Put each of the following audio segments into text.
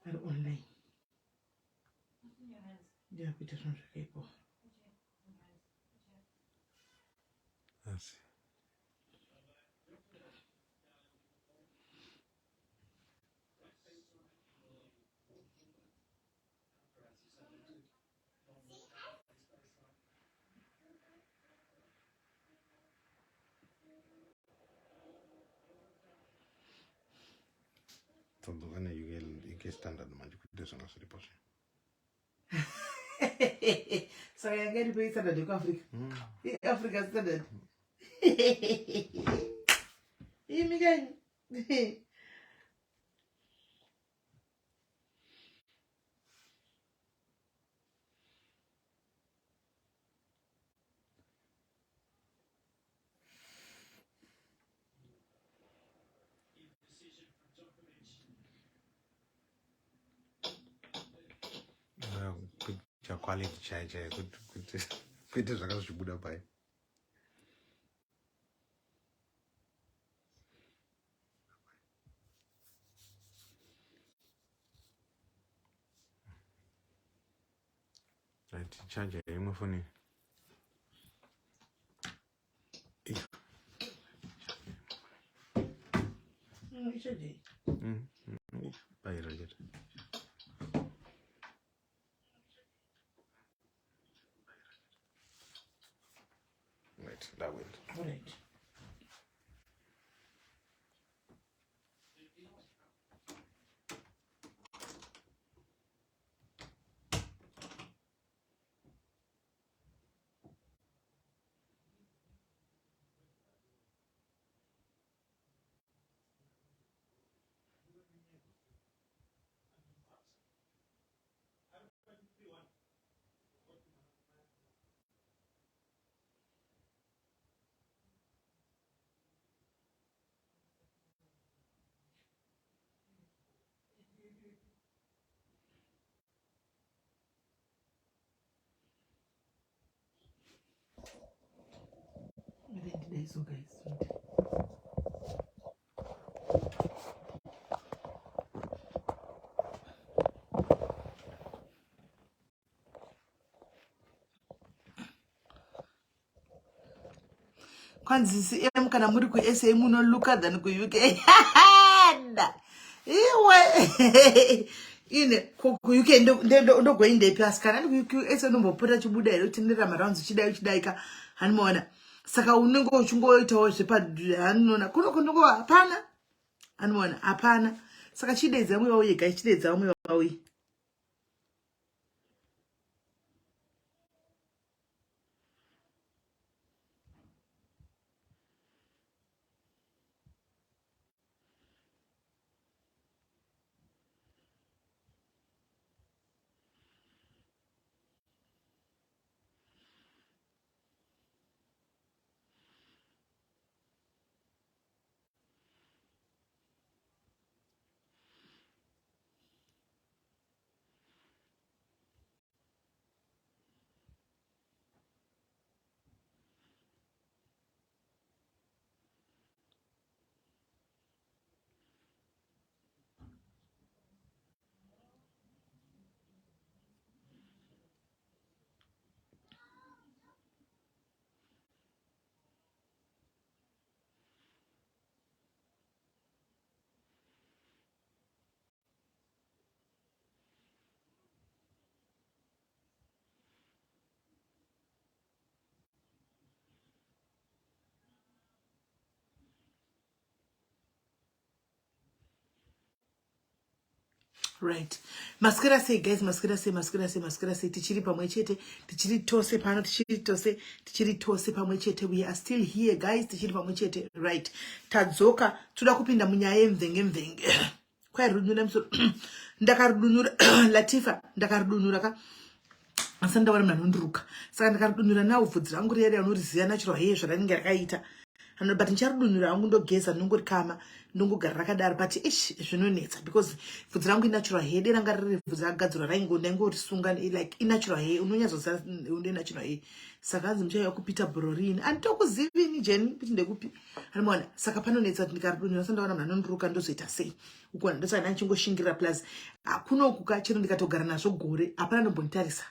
are online. Yeah, Peter from Chicago. Yes. Tondogane you standard man you could do some of So I get to pay standard to Africa. Africa standard. Again. good quality chai good is like should buy. Right, charger, you funny. It's a day. Buy it again. Right, that went. All right. Today, so guys. Kwanzi CM kana muri ku SA muno look than ku UK. Iwe. Ine ku UK ndo go inde pass kana ku SA ndo mbopota chibuda ero tinira maranzo chidaika hanimona. Saka unengo uchingoitawo zvepadhanona kuno kunongo hapana hanimona hapana. Saka chidedza mwe wauye guys chidedza mwe wauye. Right. Maskera say guys, maskera say tichiri pamwechete, tichiri tose pano, tichiri tose pamwechete. We are still here guys, tichiri pamwechete. Right. Tadzoka, tuda kupinda munyaya mvenge. Kwa rudunura mso, ndakarudunura, Latifa, ndakarudunura ka. Asanda wari mnanunduruka. Saka ndakarudunura na uvudzi rangu riyari anoriziya natural hair zvarinenge rakaita. But ncharudunura angu ndogeza nongori kama ndongogara rakadaro but ish zvinonetsa because bvudzi rangu inatural hair ranga riri bvudzi rakagadzirwa ndaingorisunga like inatural hair unonyatsoziva une natural hair saka anzi muchaiva kupita brorini anditokuzivini jeni kuti ndekupi anoona saka panonetsa kuti ndikaridonhera sandaona munhu anondiruka ndozoita sei ukona ndosana ndichingoshingira plus kunokuka chero ndikatogara nazvo gore hapana ndombonitarisa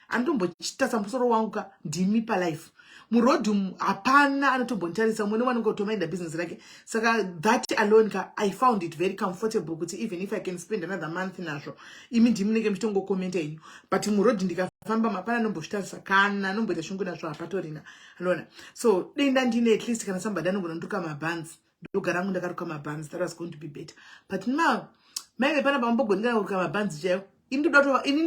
andombochitasa musoro wangu ka ndimi palife murodhu hapana anotombonitarisa mune wanongotomainda business rake saka that alone ka I found it very comfortable kuti even if I can spend another month nazvo imi ndimi munenge muchitongokomenta inyu but murodhu ndikafamba hapana nombochitarisa kana nomboita shungu nazvo hapatorina alona so denda ndine at least kana somebody anogona nduka mabands ndogara rangu ndakaruka mabands that was going to be better but now maive pana pambogoni kuruka mabands chaiwo ini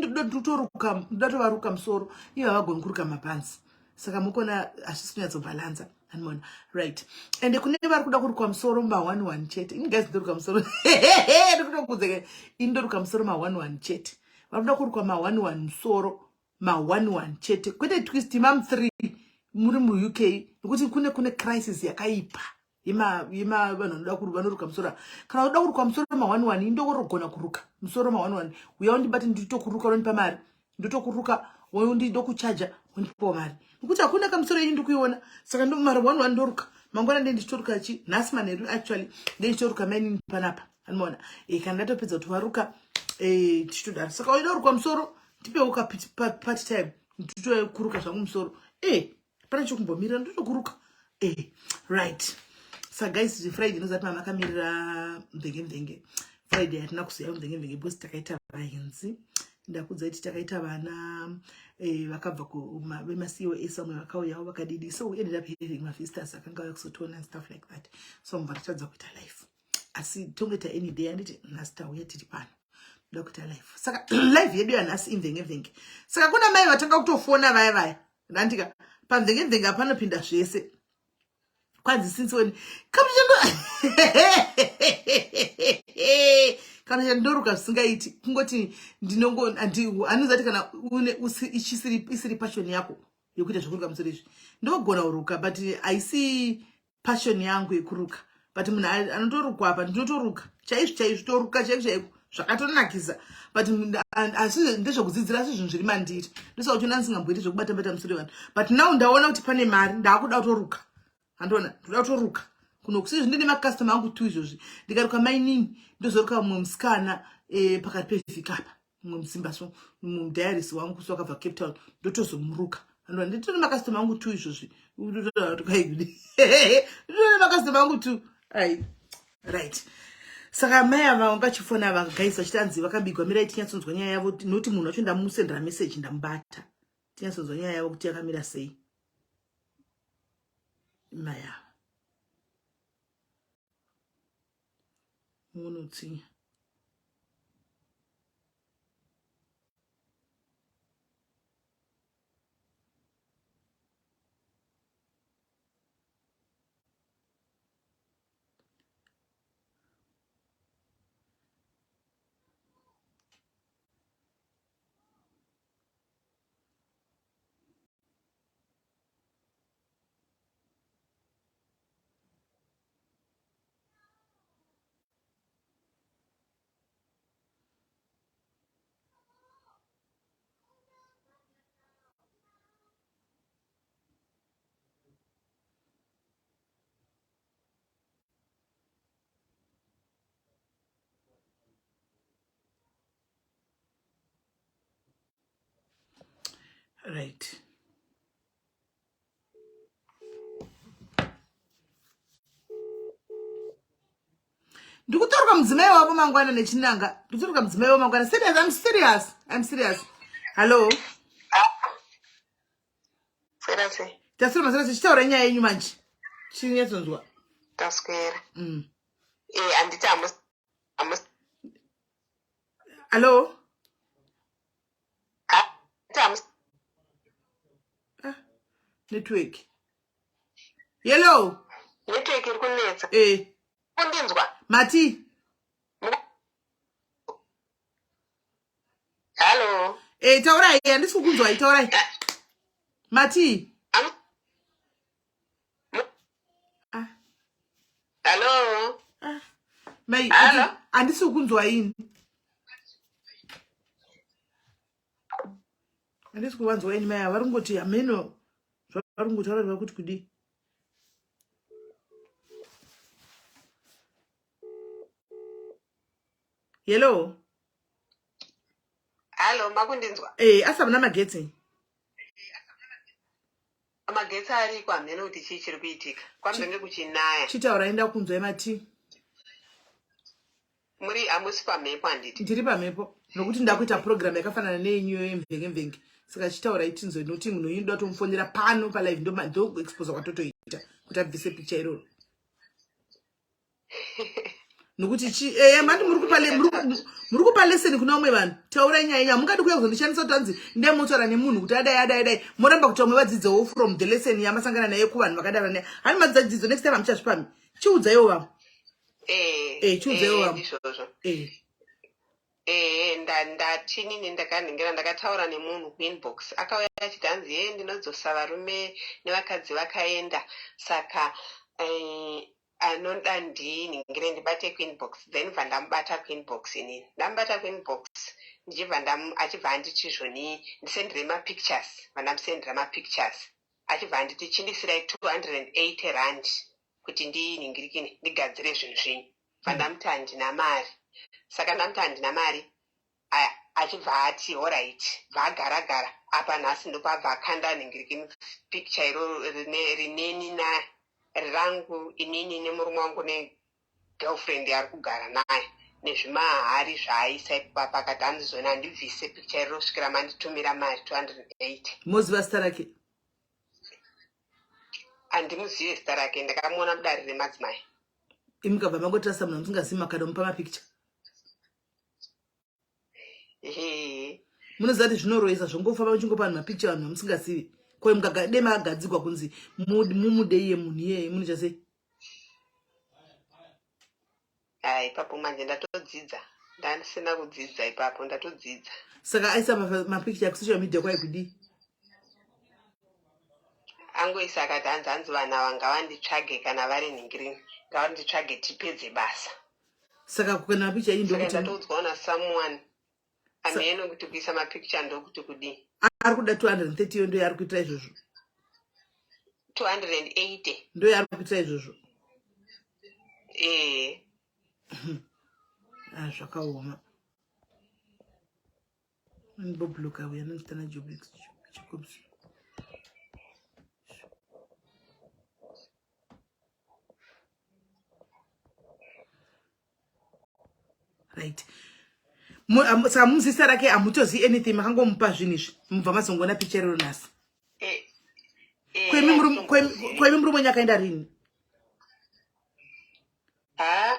ndotovaruka musoro ivo havagoni kuruka mabands saka mukona hazvisi kunyatsobhalanza anmona right ende kune vari kuda kuruka musoro ma11 chete ini guys ndoruka musoro ndikutokudzeke ini ndoruka musoro ma11 chete vari kuda kuruka ma11 musoro ma11 chete kwete twist mam3 muri muuk nekuti kune crisis yakaipa yema vanhu vanoruka musoro kana uda kuruka musoro ma11 indogona kuruka musoro ma11 uya undibati nditokuruka unonipa mari ndotokuruka ndokuchaja undipawo mari nekuti hakuna kamusoro ini ndikuiona saka mari 11 ndoruka mangwana ndichitoruka chi nhasi manheru actually ndichitoruka maini panapa anoona kana ndatopedza kuti varuka tichitodaro saka uida kuruka musoro tipewo ka part time nditokuruka zvangu musoro pana chokumbomirira ndotokuruka right so guys Friday nozati mama akamirira mvenge Friday hatina kuziva mvenge because takaita vaenzi ndakudza kuti takaita vana vakabva vemasiwo samwe vakauyawo vakadidi so we ended up having mafisters akanga auya kuzotona and stuff like that so mubva tatadza kuita life asi tongeta any day anditi nhasi tauya tiri pano ndoda kuita life saka live yedu yanhasi imvenge saka kuna mai vatanga kutofona vaya ndandika pamvenge hapanopinda zvese kwanzi since when kana chandoruka zvisingaiti kungoti anozati kana isiri passion yako yokuita zvokuruka musoro izvi ndogona kuruka but haisi passion yangu yekuruka but munhu anotorukwa apa ndinotoruka chaizvo toruka chaiko zvakatonakisa but asi ndezvokudzidzira asi zvinhu zviri mandiri ndosaka uchiona ndisingamboiti zvokubata musoro wevanhu but now ndaona kuti pane mari ndaakuda kutoruka andona ndoda kutoruka kunokusizvo ndine makastoma angu tu izvozvi ndikaruka mainini ndozoruka mumwe musikana pakati pevhiki apa mumwe musimba so mudhayarisi wangu kusi wakabva Cape Town ndotozomuruka andona nditone makastoma angu tu izvozvi nditone makastoma angu tu ai right saka mai ava vangachifona ava guys vachitanzi vakabigwa mirai tinyatsonzwa nyaya yavo nokuti munhu wacho ndamusendera message ndamubata tinyatsonzwa nyaya yavo kuti yakamira sei maya munotsi right ndikutaruka mudzimai wavo mangwana nechinanga ndikutaruka mudzimai wavo mangwana serious I'm serious hello tasiri mazira tichitaura nyaya yenyu manje chinyatsonzwa taswera anditi hello network yellow network iri kunetsa kundinzwa mati hallo taurai handisi kukunzwai taurai mati hallo mai Hello? andisi kunzwa yini andisi kuvanzwa yini mai vari ngoti ameno vari ngotaura vakuti kudi hello Hello, makundinzwa? asa muna magetsi Magetsi ari kwamhene kuti chii chiri kuitika. Kwambenge kuchinaya. chitaura enda kunzwa mati Muri amusi pamhepo handiti. ndiri pamhepo nokuti ndakuita program yakafanana neyenyuyo yemvenge saka chitaura itinzwe nokuti munhu inoda tomufonera pano palive ndo exposa kwatotoita kuti abvise picha iroro nokuti mati muri kupa leseni kuna umwe vanhu taura nyaya mungadi kuya kuzondishandisa kutanzi ndemotaura nemunhu kuti adai moramba kuti vamwe vadzidzewo from the lesson yamasangana naye kuvanhu vakadaro naye hani madzadzidzo next time hamuchazvipami chiudzaiwo vamwe chiudzaiwo vamwe ndatini ndakanhengera ndakataura nemunhu kuinbox akauya achiti hanzi ndinodzosa varume nevakadzi vakaenda saka anoda ndinhingire ndibate queenbox then bva ndamubata queenbox inini ndamubata queenbox ndichibva achibva anditi zvoni ndisendere mapictures vandamusendera mapictures achibva anditi chindisirai 280 rand kuti ndinhingirikini ndigadzire zvinhu zvenyu bva ndamuti handina mari saka ndamuti handina mari achibva ati alright bva agara apa nhasi ndopabva akanda nhingirikini picture iro rineni rangu inini nemurume wangu negirlfriend ari kugara naye nezvimahari zvaaisa ipapa akati handizoni handibvise picture iro svikira manditumira mari 280 moziva zita rake handimuzive zita rake ndakamuona mudare remadzimai imukabva mangotarisa munhu amusingazivi makadamupa mapicture munoziva kuti zvinorohesa zvongofamba muchingopaa vanhu mapicture vanhu vamusingazivi ko mukade makagadzikwa kunzi mumudei yemunhu iyeye munoita sei ipapo manje ndatodzidza ndandisina kudzidza ipapo ndatodzidza saka aisa mapicture kusocial media kwai kudii angoisa akati hanzi vanhu ava ngavanditsvage kana vari nhingirini ngavanditsvage tipedze basa saka kana mapicture iyi ndokuti ndatodzwawo nasomeone ameno kuti kuisa mapicture ndokuti kudii ari kuda 230 yo ndo yaari kuitira izvozvo 280 ndo yaari kuitira izvozvo zvakaoma anibobloka uya anonditana jobs right saka muzisa rake hamutozivi anything makangomupa zvinhu izvi mubva mazongona picha rero nhasi kwemi murume nyakaenda rini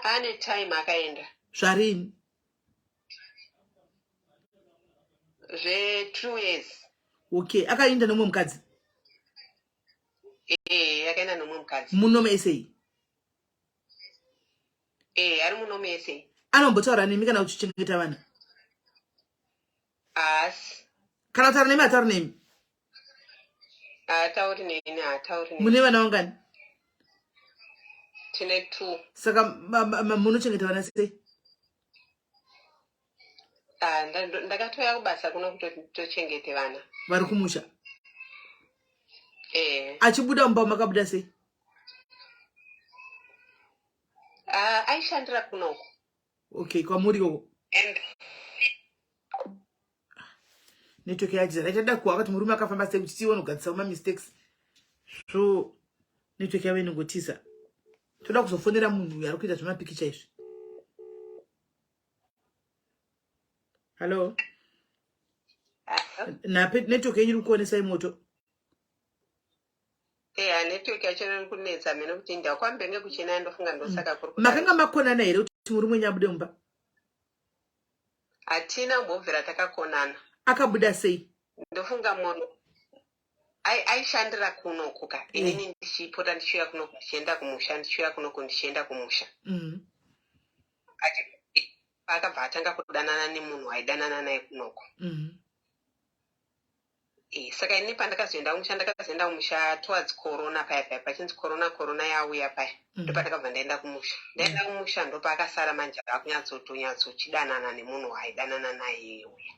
ane time akaenda zvarini zve2 years okay akaenda nomwe mukadzi akaenda nomwe mukadzi munome esei ari munome esei anombotaura nemi kana uchichengeta vana asi kana kutaura nemi hatauri nemi haatauri neni haatauri neni mune vana vangani tine 2 saka munochengeta vana sei ndakatoya kubasa kuno kutochengete vana vari kumusha achibuda mumba makabuda sei aishandira kunoko okay kwamuriwo and network yajira ichada kuwa kuti murume akafamba sei kuti tione kugadzisa mistakes so network yavo inongotiza toda kuzofonera munhu ari kuita zvemapikicha izvi hallo nape network yenyu iri kuonesai moto network yacho iri kunetsa mene kuti ndakwambenge kuchena ndofunga ndosaka kuri makanga makonana here kuti murume wenyu abude mumba hatina mbobvira takakonana akabuda sei ndofunga munhu aishandira kunoko ka inini ndichipota ndichiuya kunoko ndichienda kumusha ndichiuya kunoko ndichienda kumusha akabva atanga kudanana nemunhu aidanana naye kunoko Saka ini pandakazoenda kumusha ndakazoenda kumusha towards corona paya pachinzi corona yauya paya ndopandakabva ndaenda kumusha. Ndaenda kumusha ndopakasara manje akunyatsochidanana nemunhu waaidanana naye uya.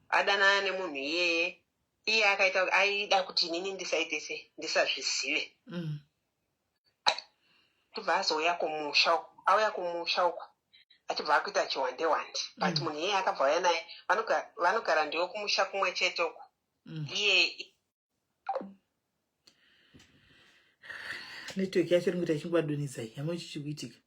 Adanana nemunhu iyeye iye akaita aida kuti inini ndisaitese ndisazvizive. Tibva azouya kumusha uko, auya kumusha uko achibva akuita chiwande but munhu iyeye akabva auya naye vanogara ndiwo kumusha kumwe chete uko. Iye network yacho ringoita ichingwadonhedzai yamwe chichikuitika.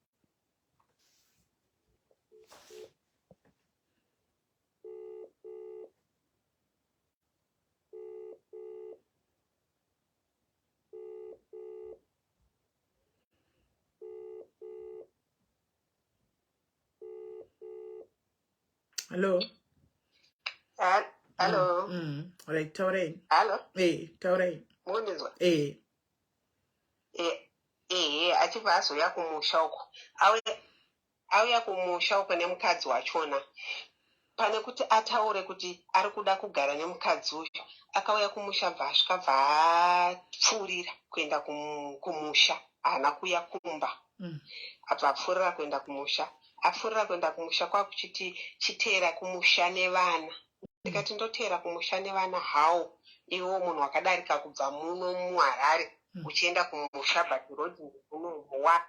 Hello. Hello. Right, taurai. Hello. Taurai. Munizwa. Achibva azoya kumusha uko. Auya kumusha uko nemukadzi wachona. Pane kuti ataure kuti ari kuda kugara nemukadzi uyu. Akauya kumusha bva asvika bva apfuurira kuenda kumusha. Haana kuya kumba. Abva apfuurira kuenda kumusha. Apfuurira kuenda kumusha kwakuchiti chiteera kumusha nevana. Ndikati ndoteera kumusha nevana hawo. Iwo munhu wakadarika kubva muno muHarare uchienda kumusha Bhatirodi unohuwa.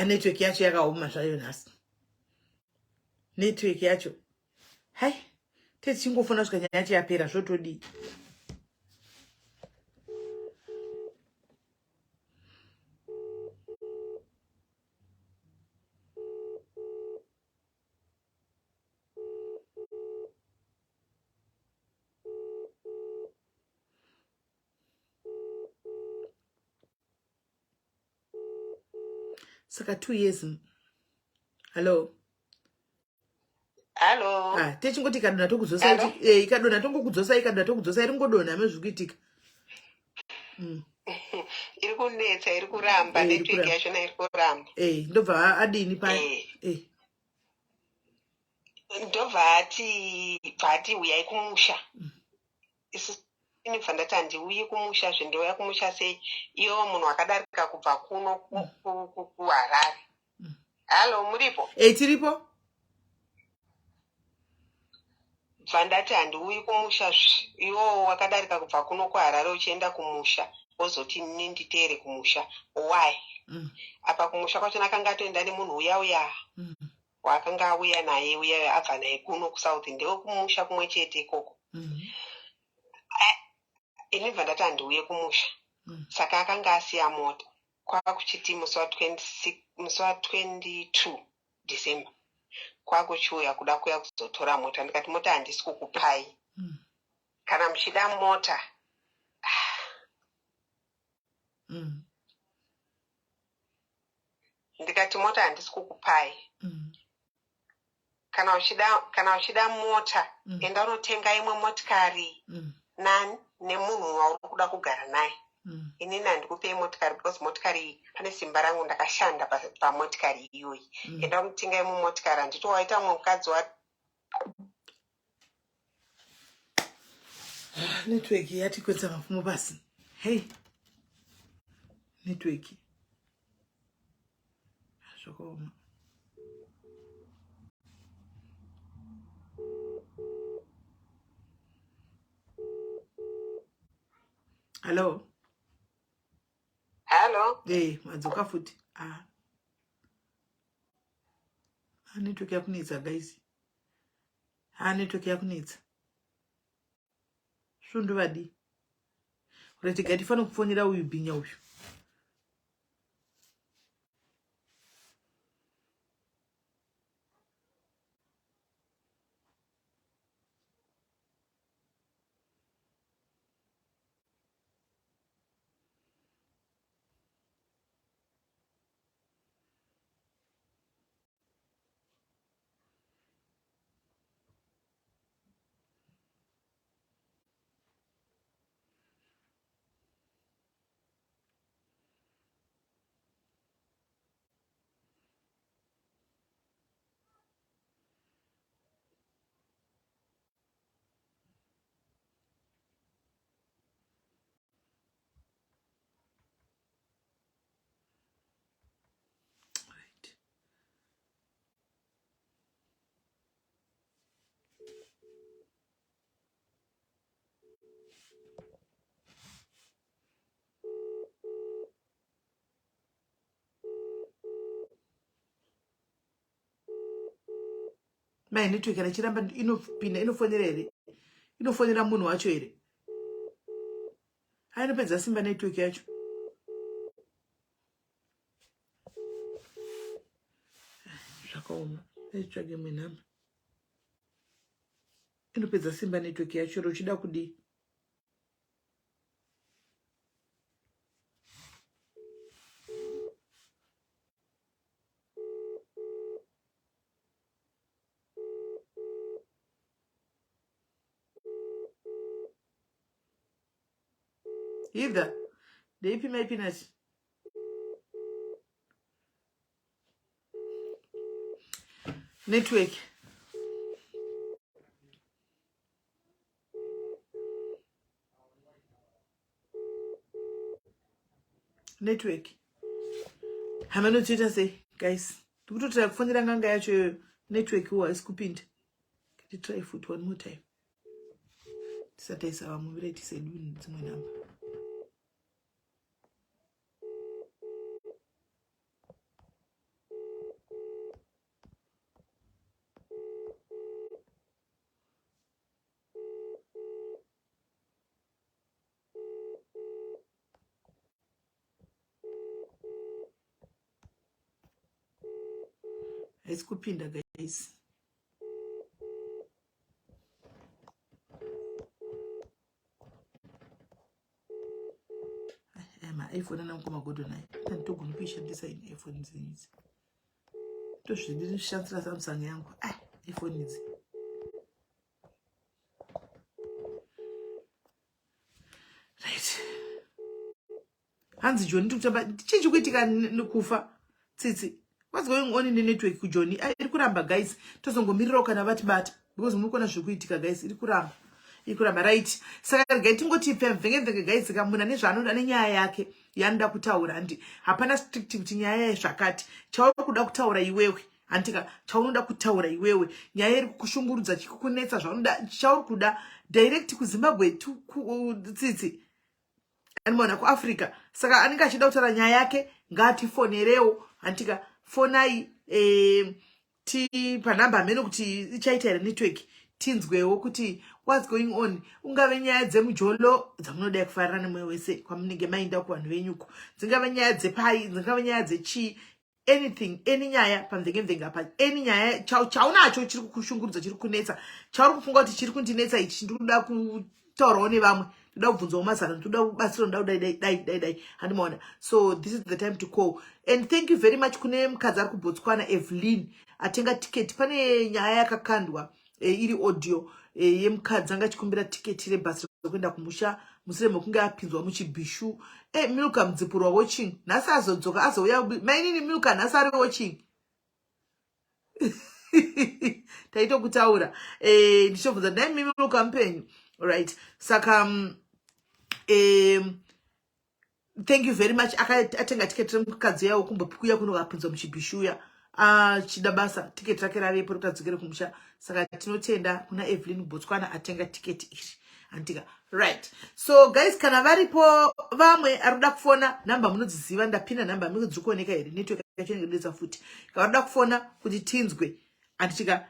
Network yacho yakaoma zvayo nhasi. Network yacho. Hai, tichingofona kusvika nyaya yacho yapera zvotodii. Saka 2 years. Hello. Techingoti ikadonha tokudzosa ikadonha tongokudzosa ikadonha tokudzosa ringodonha mezvikuitika. Iri kunetsa iri kuramba network yachona iri kuramba. Ndobva adini paya. Ndobva ati uyai kumusha. Inibva ndati handiuyi kumusha zvendoya kumusha sei iwo munhu wakadarika kubva kuno kuHarare. Halo, muripo? Tiripo. Bva ndati handiuyi kumusha iwo wakadarika kubva kuno kuHarare uchienda kumusha wozoti nini nditeere kumusha. Why? Apa kumusha kwachona akanga atoenda nemunhu uya waakanga auya naye uya abva naye kuno kuSouth ndewe kumusha kumwe chete ikoko. Inibva ndati handiuye kumusha. Saka akanga asiya mota. Kwakuchiti musi wa22 December. Kwakuchiuya kuda kuya kuzotora mota. Ndikati mota handisi kukupai. Kana muchida mota. Ndikati mota handisi kukupai. Kana uchida mota, enda unotenga imwe motikari. Nani nemunhu wauri kuda kugara naye. Inini handikupei motikari because motikari iyi pane simba rangu ndakashanda pamotikari iyoyi. Enda unotenga imwe motikari handiti waita mumwe mukadzi Network yatikwedza mapfumo pasi. Hey. Network. Zvakaoma. Hello. Madzoka futi. Network yakunetsa guys. Network yakunetsa. Svondovadi. Urati gati fano kufonera uyu bhinya uyu. mai network kana chiramba inopinda inofonera here inofonera munhu wacho here ainopedza simba network yacho zvakaoma aitsvage mwenhamba inopedza simba network yacho rochida kudii either ndeipi maipinati network network hamanotoita sei guys tikutotira kufonera nganga yacho iyoyo network huwa haisi kupinda titry foot one more time tisataisa vamwe viratise dunhu dzimwe namba haisi kupinda guys maiphone anamukoma naye tanditogona kuishandisa ini iphone dzinidzi tozvidishandisira samsung yangu iphone idzi right hanzi John tikutamba chii chikuitika nekufa tsitsi what's going on in the network kujoni iri kuramba guys tozongomirirawo kana vatibata because murikuona zviri kuitika guys iri kuramba right saka regai tingoti mvenge guys kamuna nezvaanoda nenyaya yake yaanoda kutaura handi hapana strict kuti nyaya yezvakati chauri kuda kutaura iwewe handika chaunoda kutaura iwewe nyaya iri kukushungurudza chikukunetsa zvaunoda chauri kuda direct kuzimbabwe tsitsi animona kuafrica saka anenge achida kutaura nyaya yake ngatifonerewo handika fonai ti panhamba hamene kuti ichaita here network tinzwewo kuti what's going on ungave nyaya dzemujolo dzamunodai kufarira nemwe wese kwamunenge mainda kuvanhu venyuko dzingave nyaya dzepai dzingave nyaya dzechii anything any nyaya pamvenge apa any nyaya chaunacho chiri kukushungurudza chiri kunetsa chauri kufunga kuti chiri kundinetsa ichi ndikuda kutaurawo nevamwe ndoda kubvunzawo mazano ndoda kubatsiro ndoda dai handimaona so this is the time to call and thank you very much kune mukadzi ari kubotswana Evelyn atenga tiketi pane nyaya yakakandwa iri audio yemukadzi anga achikumbira tiketi rebhasi rekuenda kumusha mushure mekunge apinzwa muchibhishu Milka mudzipurwa watching nhasi azodzoka azouya mainini Milka nhasi ari watching taitokutaura ndichobvunza ndai Milka mupenyu right saka thank you very much atenga tiketi remukadzi yawo kumbokuya kuno kapinzwa muchibhishuya chida basa tiketi rake ravepo rotadzokere kumusha saka tinotenda kuna Evelyn Botswana atenga tiketi iri andika right so guys kana varipo vamwe arikuda kufona namba munodziziva ndapinda namba dziri kuoneka here network yacho inodetsa futi kana varikuda kufona kuti tinzwe anditika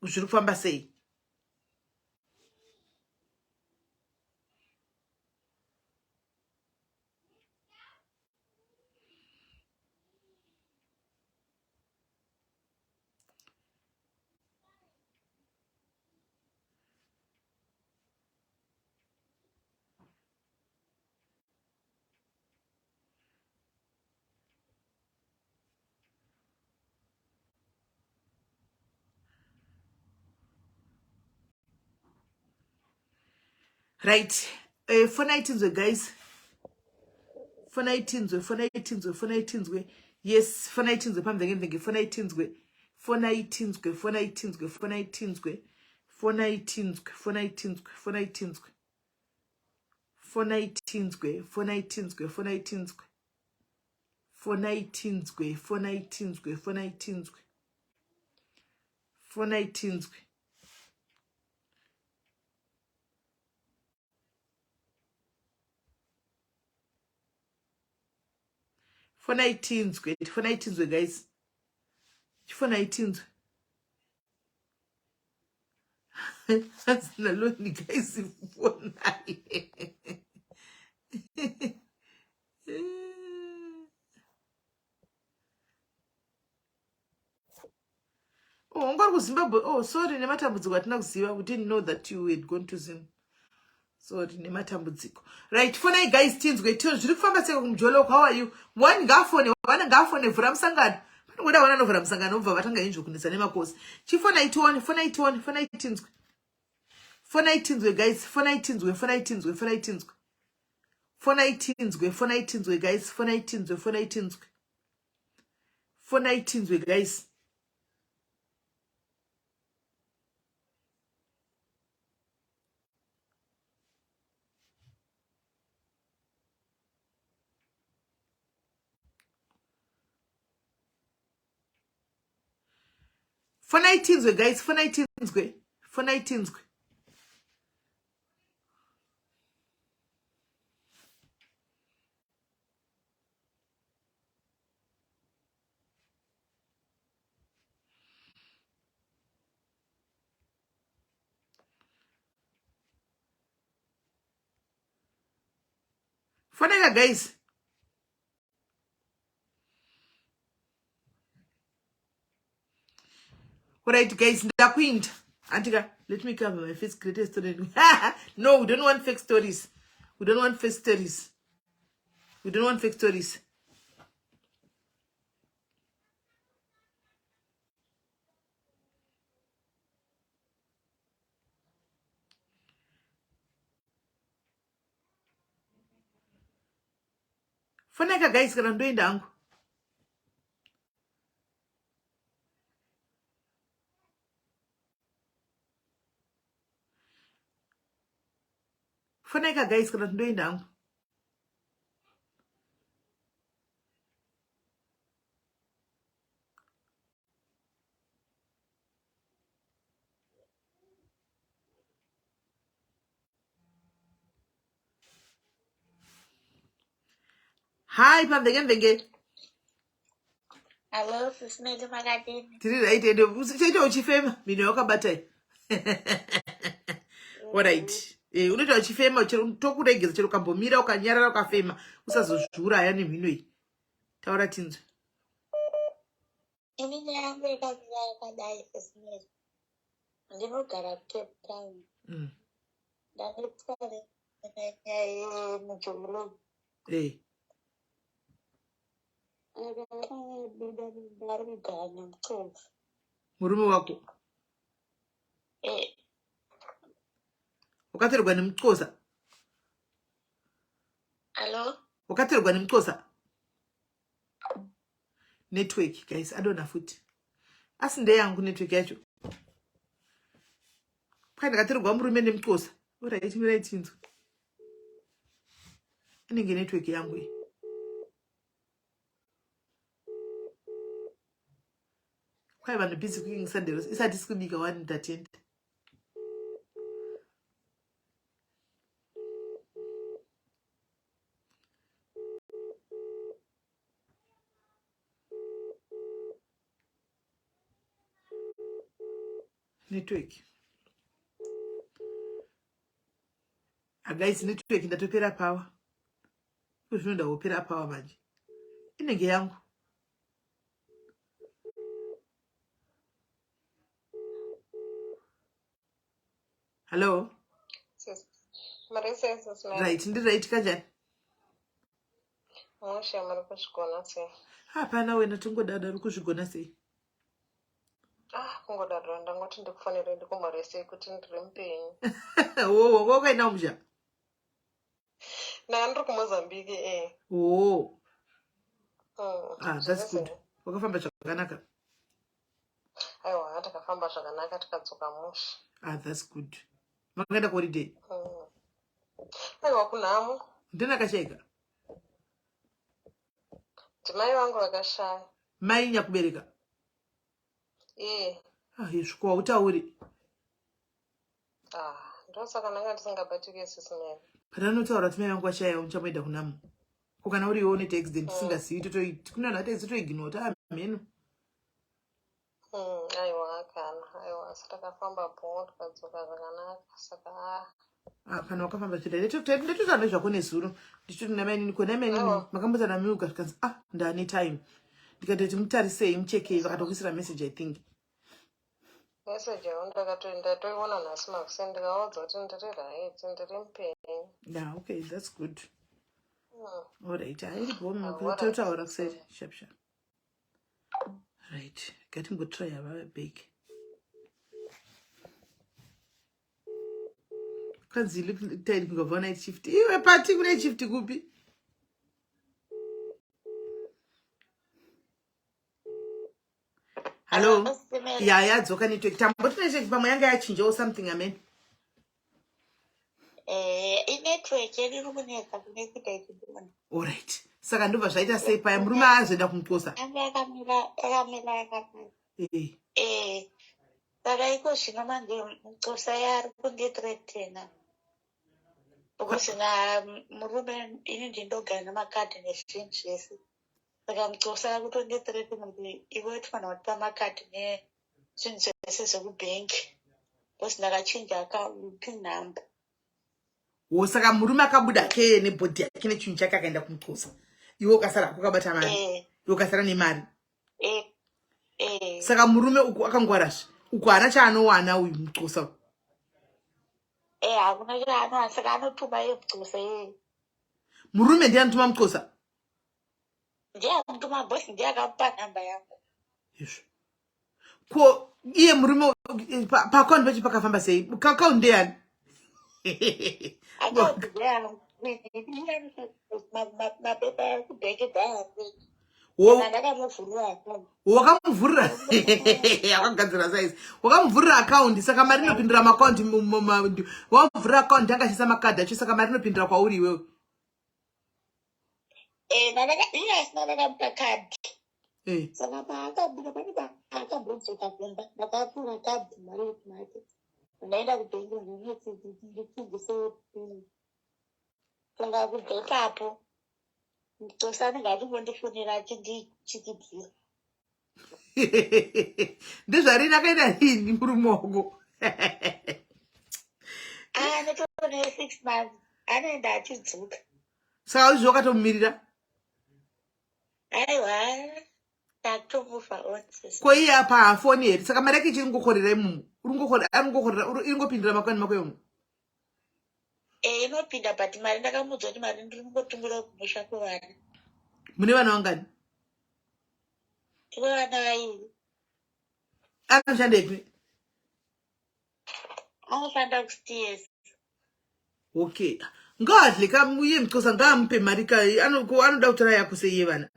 zviri kufamba sei right fonai tinzwe guys fonai tinzwe yes fonai tinzwe pamvenge fonai tinzwe Fona itinzwe. Fona itinzwe, guys. Fona itinzwe. Asina loni, guys. Fona. Oh, ungari kuZimbabwe. Oh, sorry, nematambudziko atina kuziva. We didn't know that you had gone to Zimbabwe. Sorry, nematambudziko. Right, fonai guys, tinzwe. Zviri kufamba sei kumujolo? How are you? One ngafone vhura musangano. Panoda wana novhura musangano obva vatanga inzvo kunetsa nemakosi. Chifona itione, fona itinzwe. Fona itinzwe guys, fona itinzwe. Fona itinzwe guys, fona itinzwe. Fona itinzwe guys. Fona itinzwe guys, fona itinzwe. Foneka guys. Alright guys, ndakuinda. Antika, let me cover my first greatest story. No, we don't want fake stories. Foneka guys, kana ndoenda hangu. Foneka guys, kana ndoenda hangu. Hi, Mvenge. Hello, SIS MELLY Magazine. Tiri right ende uchaita uchifema mino yakabata. Alright. Unoita uchifema tokuregeza chero kambomira ukanyarara ukafema usazozviuraya nemhino iyi. Taura tinzwe. Ini yangu yakadai SIS MELLY. Ndinogara Cape Town. Ndakutwara mujomuro. Murume wako wakaterwa nemuxhosa. Hello, wakaterwa nemuxhosa. Network guys, adona futi asi ndeyangu network yacho. Kwai ndakaterwa murume nemuxhosa. Alright, mira tinzwe. Inenge network yangu iyi. Kwai vanhu busy cooking sandals isati sikubika 1 ndatenda. Network. Guys, network ndatopera power. Kuzvinoda kupera power manje. Inenge yangu. Hello? Right, ndi right kanjani? Musha muri kuzvigona sei? Hapana wena tongodada uri kuzvigona sei? Kungodadira ndangoti ndikufanira ndikumhoresei kuti ndiri mupenyu. Wakaenda musha? Ndanga ndiri kuMozambique That's good. Wakafamba zvakanaka? Aiwa, takafamba zvakanaka tikadzoka musha. That's good. Makaenda holiday? Aiwa, kunhamo. Ndina kasheka? Mai vangu vakashaya. Mai nyakubereka? Izviko hautauri. Ndosaka ndanga ndisingabatiki SIS MELLY. Patanotaura kuti mai vangu vashaya uchamoenda kunhamo. ukana uriwo unoita accident tisingazivi kuna vanhu vataisi toignota ameno aiwa aiwa satakafamba bhongo tukadzoka zvakanaka saka kana wakafamba chida ndetotana zvako nezuro ndichotinamainini konamainini makambotana miuka zvikanzi ndane time ndikatoti mutarisei muchekei vakatokuisira message I think message yawo ndatoiona nhasi mavise ndikaudza kuti ndiri right ndiri mupenyu yeah okay that's good alright airipo totaura kuseri sharp right ngatimbotry ava big kanzi taidi kungabva night shift iwe pati kune shift kupi hello yadzoka network tambotine pamwe yanga yachinjawo something amen inetwork yedu iri kunetsa kune kuita ichidona alright saka ndobva zvaita sei paya murume azoenda kumukosa anga yakamira yakapaa saka iko zvino manje mucosa yari kundithreatena ukusina murume ini ndindogara namakadhi nezvinhu zvese saka mucosa akutondithreatena kuti iwe tifanira kutipa makadhi nezvinhu zvese zvekubhengi because ndakachinja pin number saka murume akabuda ke nebhodhi yake nechinhu chake akaenda kumucosa iwe ukasara kwakabata mari iwe ukasara nemari saka murume uku akangwarazve uku haana chaanowana uyu mucosa hakuna chaanowana saka anotuma iye mucosa iyeye murume ndiye anotuma mucosa ndiye anotuma bhosi ndiye akamupa namba yangu izvo ko iye murume paakaunti pacho pakafamba sei kaunti ndeyani mapepa ekubheki dhayakweti wakamuvhurira wakagadzira saizi wakamuvhurira akaundi saka mari inopindira makaunti wamuvhurira akaundi angashisa makadhi acho saka mari inopindira kwauri iwewe asina ndakamupa kadhi saka paakabuda pane paakambodzoka kumba ndakapfura kadhi mari yoti make ndaenda kubhengi ndinotsigise saka kubva ipapo mucosa anenge achimbondifonera achindichikibvira ndezvarini akaita rini murume wako netoone 6 months anoenda achidzoka saka uzvi wakatomumirira aiwa takutomufa onse ko iye apa hafoni here saka mari yake ichiringokorera imomo iringopindira makani mako yomo inopinda but mari ndakamuudza kuti mari ndiri kungotungura kumusha kwevana mune vana vangani tive vana vairi anoshanda ipi anoshanda kusts okay ngaadle iye mucosa ngaamupe mari kai anoda kutora yako seiye vana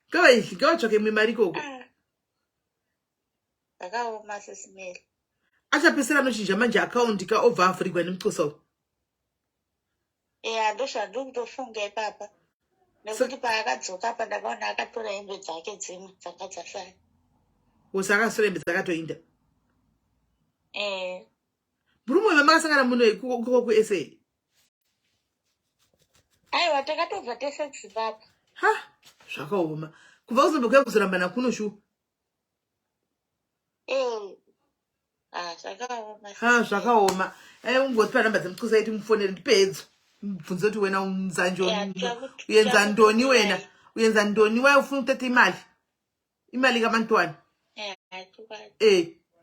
ngavaidli ngavatsvake imwe mari ikoko akaoma sesimeli achapesera anochinja manje akaundi kaobva avhurigwa nemucosa uyu ndozvandiri kutofunga ipapa nekuti paakadzoka apa ndakaona akatora hembe dzake dzimwe dzanga dzasara saka akasora hembe dzakatoinda murume uyu mamakasangana muno ikoko kusa aiwa takatobva tese kuzimbabwe zvakaoma kubva kuzimbabwe kuya kuzorambana kuno shu zvakaoma ungoti panhamba dzemucosa iti mufonere ndipedzo mubvunze kuti wena uyenza ndoni wena uyenza ndoni waya ufuna kutata imali kamantwani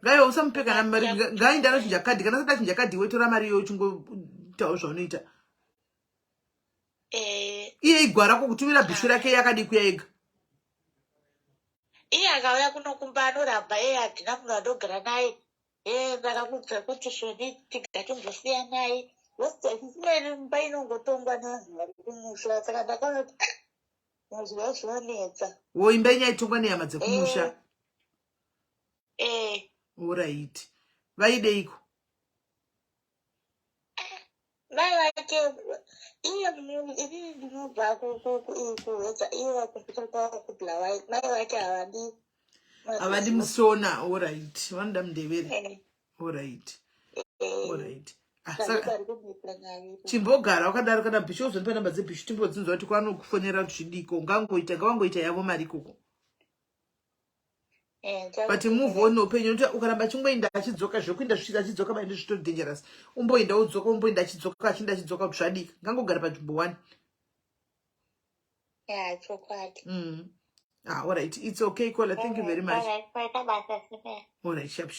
ngaiwe usamupeka namari ngaindi anochinja kadhi kana sati achinja kadhi wetora mari iyo uchingotawo zvaunoita iye igwara kukutumira bhishu rake yakadi kuya ega iye akauya kunokumba anoramba hadina munhu andogara naye ndakamubvira kuti shoni tingatimbosiya naye imweni mba inongotongwa nevanhu vari kumusha saka ndakaona kuti mazuva zvinonetsa imba inyaitongwa nehama dzekumusha oraiti vaideiko mai vake iye inini ndinobva kuwedza iye vakupita kwakubhula mai vake havadi musona oraiti vanoda mundevere oraiti Saka chimbogara wakadaro kana bhisho uzonipa namba dzebhisho timbodzinzwa kuti kwanokufonera kuti zvidiko ngawangoita yavo mari ikoko. But move on upenyu kuti ukaramba chingoenda achidzoka zvokuenda achidzoka baende zvitori dangerous. Umboenda udzoka umboenda achidzoka achinda achidzoka kuti zvadika. Ngangogara panzvimbo 1. Yeah, it's okay. All right. It's okay, Kola. Thank you very much. All right, sharp.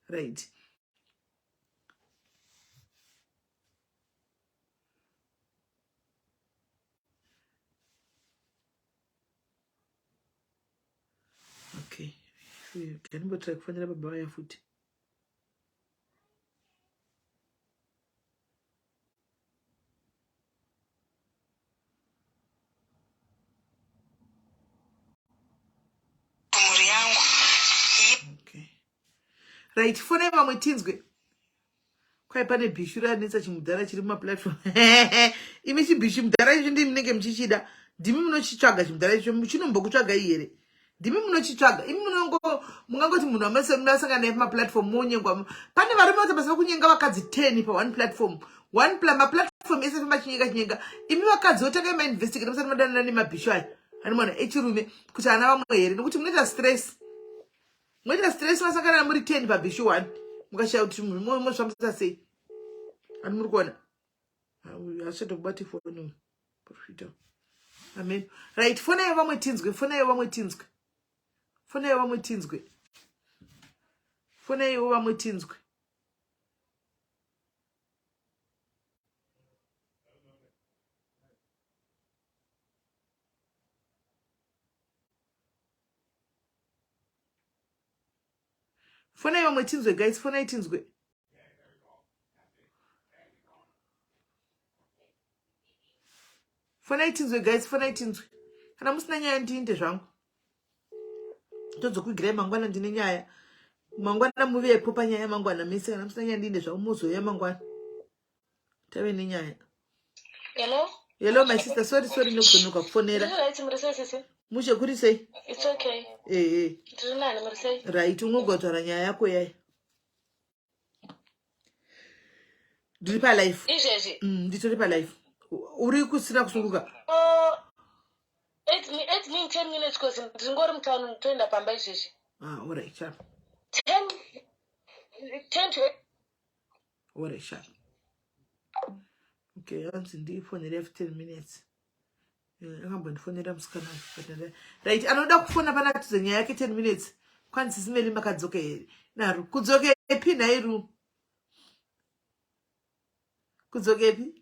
Right. Okay. Can you try to find a buyer foot? Okay. Right. Phone ever my teens go. Kwai pane bhishu ranetsa chimudhara chiri mumaplatform. Imi chibhishu mudhara icho ndimi munenge muchichida. Ndimi munochitsvaga chimudhara icho muchinombokutsvaga iyere. Ndimi munochitsvaga. Imi mungangoti munhu amasangana naye pamaplatform monyengwa. Pane varume vatabasa kunyenga vakadzi 10 pa one platform. Maplatform ese famachinyenga. Imi vakadzi otanga mainvestigate musati madanana nemabhishu aya. Ani mwana echirume kuti ana vamwe here nokuti munoita stress. Munoita stress masangana muri 10 pabhishu 1. Mukashaya kuti munhu mozvambisa sei. Ani muri kuona. Ashata kubata phone. Profita. Amen. Right, phone yayo vamwe tinzwe, phone yayo vamwe tinzwe. Phone yayo vamwe tinzwe. Phone yayo vamwe tinzwe. Phone yayo vamwe tinzwe, guys, phone yayo tinzwe. Phone yayo tinzwe, guys, phone yayo tinzwe. Kana musina nyaya ndinde zvangu. Todzokwigira mangwana ndine nyaya. Mangwana muvepo panyaya mangwana mese kana musina nyaya ndinde zvangu muzoya mangwana. Tave nenyaya. Hello my sister, sorry nokuzonoka kufonera. Mushe kuri sei? It's okay. Right, unogotara nyaya yako yai. Ndiri pa live. Nditori pa live. Uri kusina kusunguka. 10 minutes because ndingori mutauni toenda pamba izvezvi. All right, sharp. 10 to. All right, sharp. Okay, once ndifonera 10 minutes. Akambofonera musikana. Right, anoda kufona pana kuti nyaya yake 10 minutes. Kwanzi simeli makadzoka here. Naru kudzoka epi nairu. Kudzoka epi?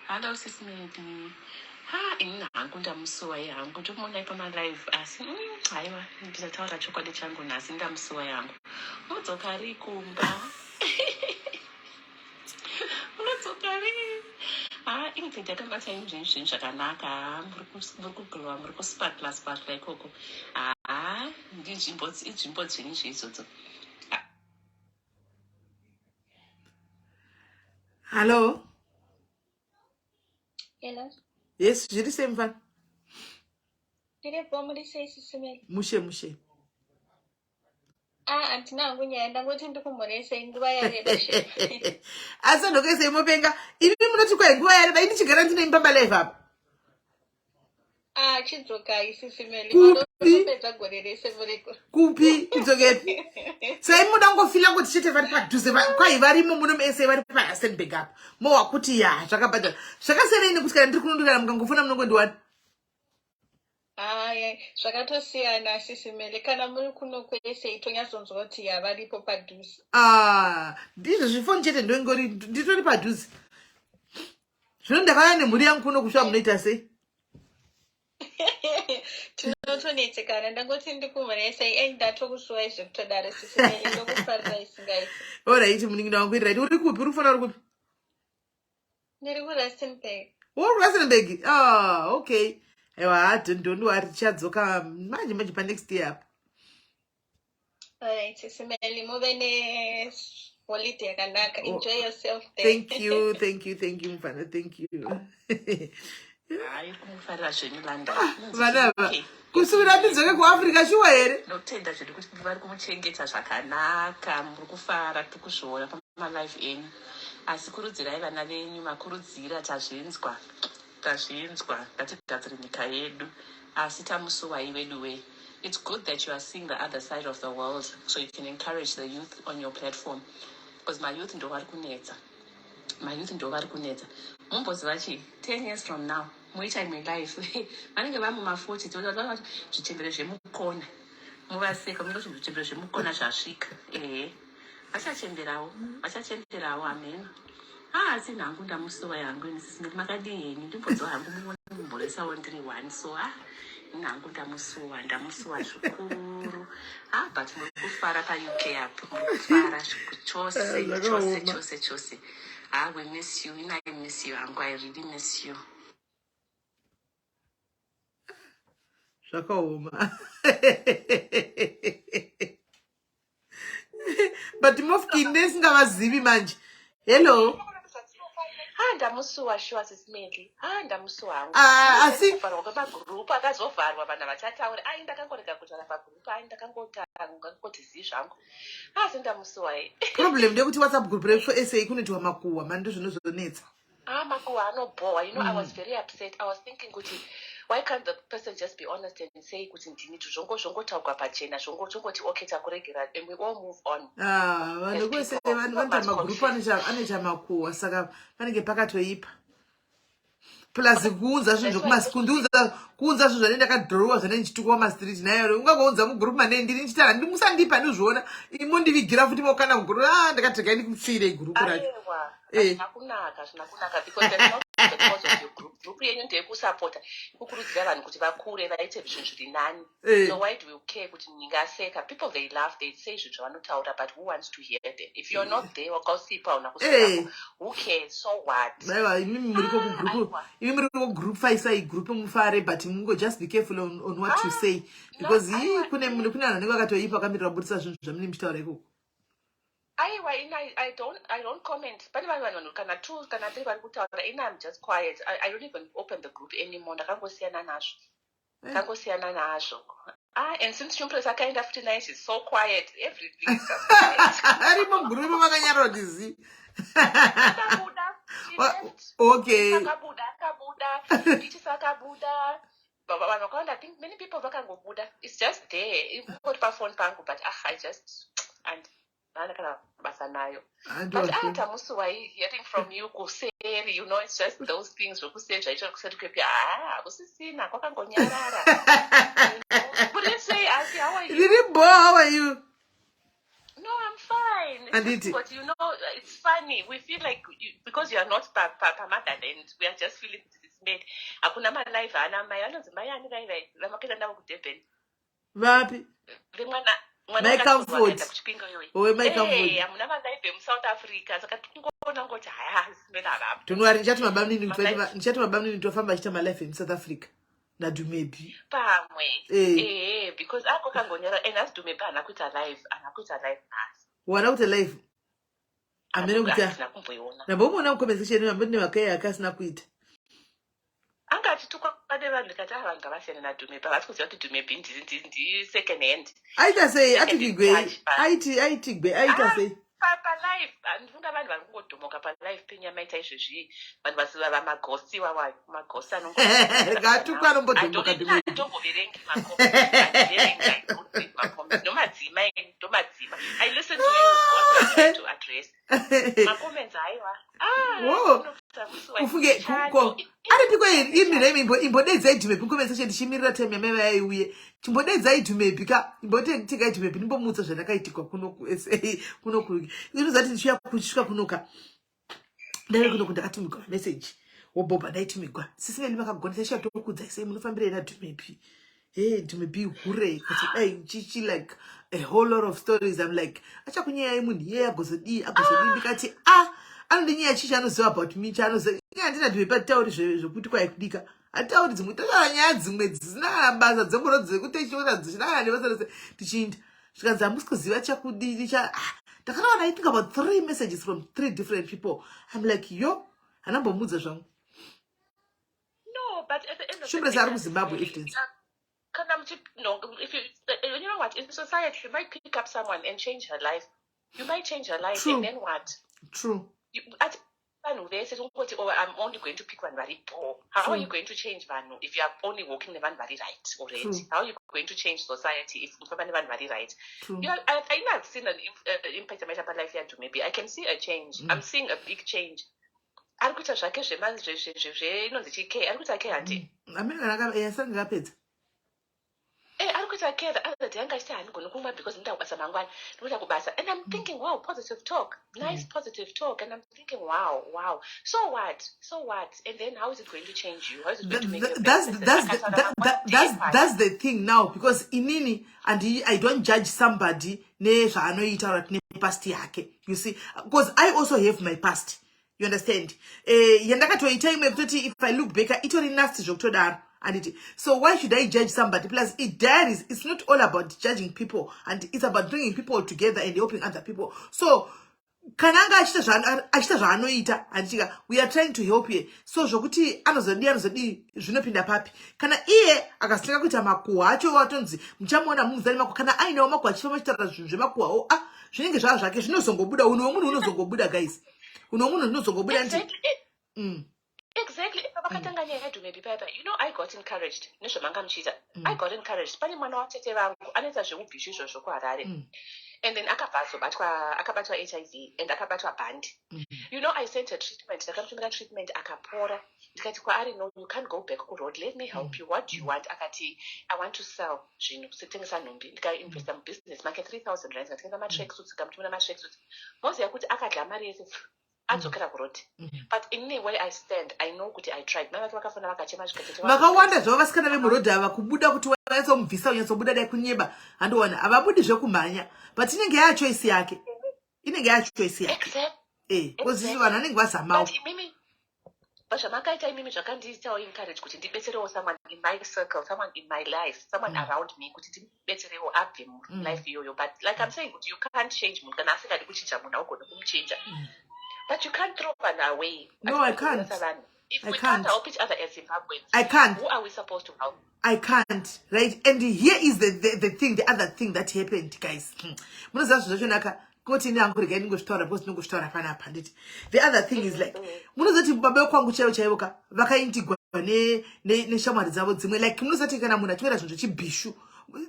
Hello, SIS MELLY. Ina hangu ndamusuwa yangu ndomona pama live asi haiwa ndinataura chokwadi changu nhasi ndamusuwa yangu udzoka ri kumba unodzoka ri inzi ndakabata zvinhu zvakanaka muri kuglowa muri kusparkla ikoko inzvimbo dzenyu zveizvodzo. Hello. Hello. Yes, zviri semva. Ndiri pomuri sei SIS MELLY? Mushe. Antina hangu nyaya ndangoti ndikumhoresa nguva yareba. Asa ndokese mupenga. Imi munoti kwa nguva yareba ini chigara ndine impamba live apa. Chidzoka SIS MELLY. Ndopedza gore rese muriko. Kupi kudzokepi? Sai mudangofila kuti chete vari padhuze kwai varimo munomese vari pa Stenberg apa. Mowakuti zvakabhadhara. Zvakasereni kusvikira ndiri kunondorara mukangofuna munongondiwana. Zvakatosiyana SIS MELLY kana muri kuno kwese itonyazonzwa kuti varipo padhuze. Ndizvo zvifoni chete ndongori nditori padhuze. Zvino ndakauya nemhuri yangu kuno kushuwa munoita sei? Tinotonetsekana ndangoti ndikumhoresa ndatokushuwa izvekutodaro SIS MELLY ndokufarira isingaiti. Alright, muningira wangu right. Uri kupi? Uri kufona uri kupi? Ndiri kuRustenburg. Rustenburg. Okay. Ewa, don't worry, chadzoka manje pa next year apa. Alright, SIS MELLY, muve ne holiday yakanaka. Enjoy yourself there. Thank you, mfana. Thank you. hayi kumufarira zvemuLondon vanava kusukira tidzoke kuafrica shuwa here notenda zvedu kuti vari kumuchengeta zvakanaka muri kufara tikuzviona pamalive enyu asi kurudzirai vana venyu makurudzira tazvinzwa ngatigadzire nyika yedu asi tamusuwai wedu we. It's good that you are seeing the other side of the world so you can encourage the youth on your platform because my youth ndo vari kunetsa mumboziva chi 10 years from now muita imwe life vanenge vamuma40 zvitembero zvemukona muvaseka munoti zvitembero zvemukona zvasvika vachachemberawo amen. Asi nangu ndamusuwa yangu inisisine makadii henyu ndimbodziwa hangu mumboresawo ndiri 1 so nangu ndamusuwa zvikuru but muri kufara paUK apo muri kufara chose. We miss you, and I miss you, Uncle. I really miss you. Zvakaoma. But mofukinde singavazivi manje. Hello. Ndamusuwa sure SIS MELLY. Ndamusuwa hangu. Asi kufanwa kwemagrupu akazovharwa vanhu vachataura ndakangorega kutaura pagrupu ndakangoti zii zvangu asi ndamusuwa problem ndekuti WhatsApp group refu SA kunoitwa makuhwa mando zvinozonetsa makuhwa anobhohwa. I was very upset. I was thinking kuti why can't the person just be honest and say kuti ndini zvongotaurwa pachena zvongoti okay takuregera and we all move on. Vanhu kwese vanoita magrupu anoita makuhwa saka panenge pakatoipa plus kuunza zvinhu zvokumakundiunza kuunza zvinhu zvane ndakadhirowa zvane ndichituka wamastreet nayo ungangounza mugrupu mane ndiri ndichitara ndimusandipa ndizviona imondivigira futi mokana mugrupu ndakatega ndikupfire igrupu racho zvakunaka because there's not because of your group yenyu ndeyekusapota ikukurudzira vanhu kuti vakure vaite zvinhu zviri nani. So why do you care kuti ningaseka? People they laugh, they say zvinhu zvavanotaura but who wants to hear them? If you're not there wakausipa una kuseka who cares? So what? Aiwa imimi muri kugroup faisa igroup mufare but mungo just be careful on what you say because kune vanhu vanenge vakatoipa kamirira kubudisa zvinhu zvamune muchitaura ikoko. I don't comment. But when kana 2 kana 3 vari kutaura I'm just quiet. I don't even open the group anymore. Ndakangosiyana nazvo. And since Shumpress akaenda futi naye she's so quiet. Everything is just quiet. Ari mugroup makanyarwa dizi. Okay. Akabuda. But I think many people vakangobuda. It's just there. Even put pa phone pangu but I just and but hearing from you kuseri, it's just those things kusisina kwakangonyarara. But let's say how are you? How are you? No, I'm fine. But it's funny. We feel like because you are not motherland, we are just feeling it's made. Akuna ma live ana mai anonzi mai ani live vamakenda ndavo kudurban. Vapi? My comfort. Amuna malive muSouth Africa saka tingoona ngoti haya simela vapo. Tunwari nchati mabamni ndofamba achita malive muSouth Africa. Nadumebi. Pamwe. Because ako kangonyara and as Dumebi anakuita live nasi. Wana kuita live. Amene kuita. Nabomona conversation nabone wakaya akasina kuita. Angati tukade vanhu kati vanhu ngavasiyana naDumebi vati kuziva kuti Dumebi ndi second hand. Aita sei atigwe aita sei palive andifunga vanhu vari kungodomoka palive penyama ita izvezvi vanhu vasiva vamagosi magosi gatukwa anombodomoka ndomboverengi makomenti nomadzima I listen to you what to address makoments aiwa kufunge aripiko irinei imbodedzai Dumebi kukomesa ndichimirira time yamai vaiuye chimbodedzai Dumebi ka imbotegai Dumebi ndimbomutsa zvandakaitikwa kunoku inozati ndichiyasvika kunoka ndari kunoku ndakatumigwa message wobhobha ndaitumigwa SIS MELLY vakagonesa chatokudzai sei munofambirei naDumebi Dumebi hure kuti chichi like a whole lot of stories. I'm like achakunyaya munhu agozodii ndikati anondinyaya chichi anoziva about me chaanoziva handina Dumebi atauri zvokuti kwaikudika atauri dzimwe taura nyaya dzimwe dzisina basa dzengoro dzekuti ichiona dzichinaa nebasa rese tichinda zvikanzi hamusi kuziva chakudii ndakataona I think about 3 messages from 3 different people. I'm like yo hanambomudza zvangu but at the end of the Shumbra day, Saru Sis Zimbabwe Melly, evidence. no, if you know what, in society, you might pick up someone and change her life. You might change her life, True. and then what? True. They say, oh, I'm only going to pick one very poor. How are you going to change Vanu if you are only walking the one very right already? True. How are you going to change society if you are one very right? True. You know, I know I've seen an impact on my life here too. Maybe I can see a change. I'm seeing a big change. I'm going to shake she man she no the care. I'm going to care auntie. I'm going to care the other day. I say I'm going to come because and I'm thinking, wow, positive talk, nice positive talk, and I'm thinking, wow. So what? And then how is it going to change you? How is it going to make you a better person? That's the thing now, because inini and I don't judge somebody ne past yake. You see, because I also have my past. You understand? If I look back, it was nasty. So why should I judge somebody? Plus, it's not all about judging people, and it's about bringing people together and helping other people. So kananga achita we are trying to help you. So zokuti anozodi zvinopinda papi. Kana iye akasika kuita makuwa acho watonzi mchamona muzali makuwa kana aina makuwa chifama chitara zvemakuwa zvinenge zvake zvinozongobuda uno munhu unozongobuda guys. Uno munhu unozongobuda Exactly. You know, I got encouraged. I got encouraged. And then akabatwa HIV and akabatwa band. You know, I sent a treatment. The treatment akapora. No, you can't go back to road. Let me help you. What do you want? Akati, I want to sell. Sitting sanombi. Invest in business. Market 3,000 rands. My track suits. Come to my track suits. Most I could akadlamari. But in the way I stand, I know kuti I tried. Vakawanda zvavasikana vemurodhi ava kubuda kuti vaisomubvisa unyatsobuda dai kunyeba andowana havabudi zvekumhanya, but inenge yachoisi yake. Because vanhu vanenge vazamawo. But Shamakaita mimi zvakanditawo encourage kuti ndibetserewo someone in my circle, someone in my life, someone around me kuti ndibetserewo abve life iyoyo. But like I'm saying, you can't change munhu kana asingadi kuchinja munhu augona kumuchinja. But you can't throw one away. No, I can't. If we can't help each other as Zimbabweans, I can't. Who are we supposed to help? I can't, right? And here is the other thing that happened, guys. The other thing is like,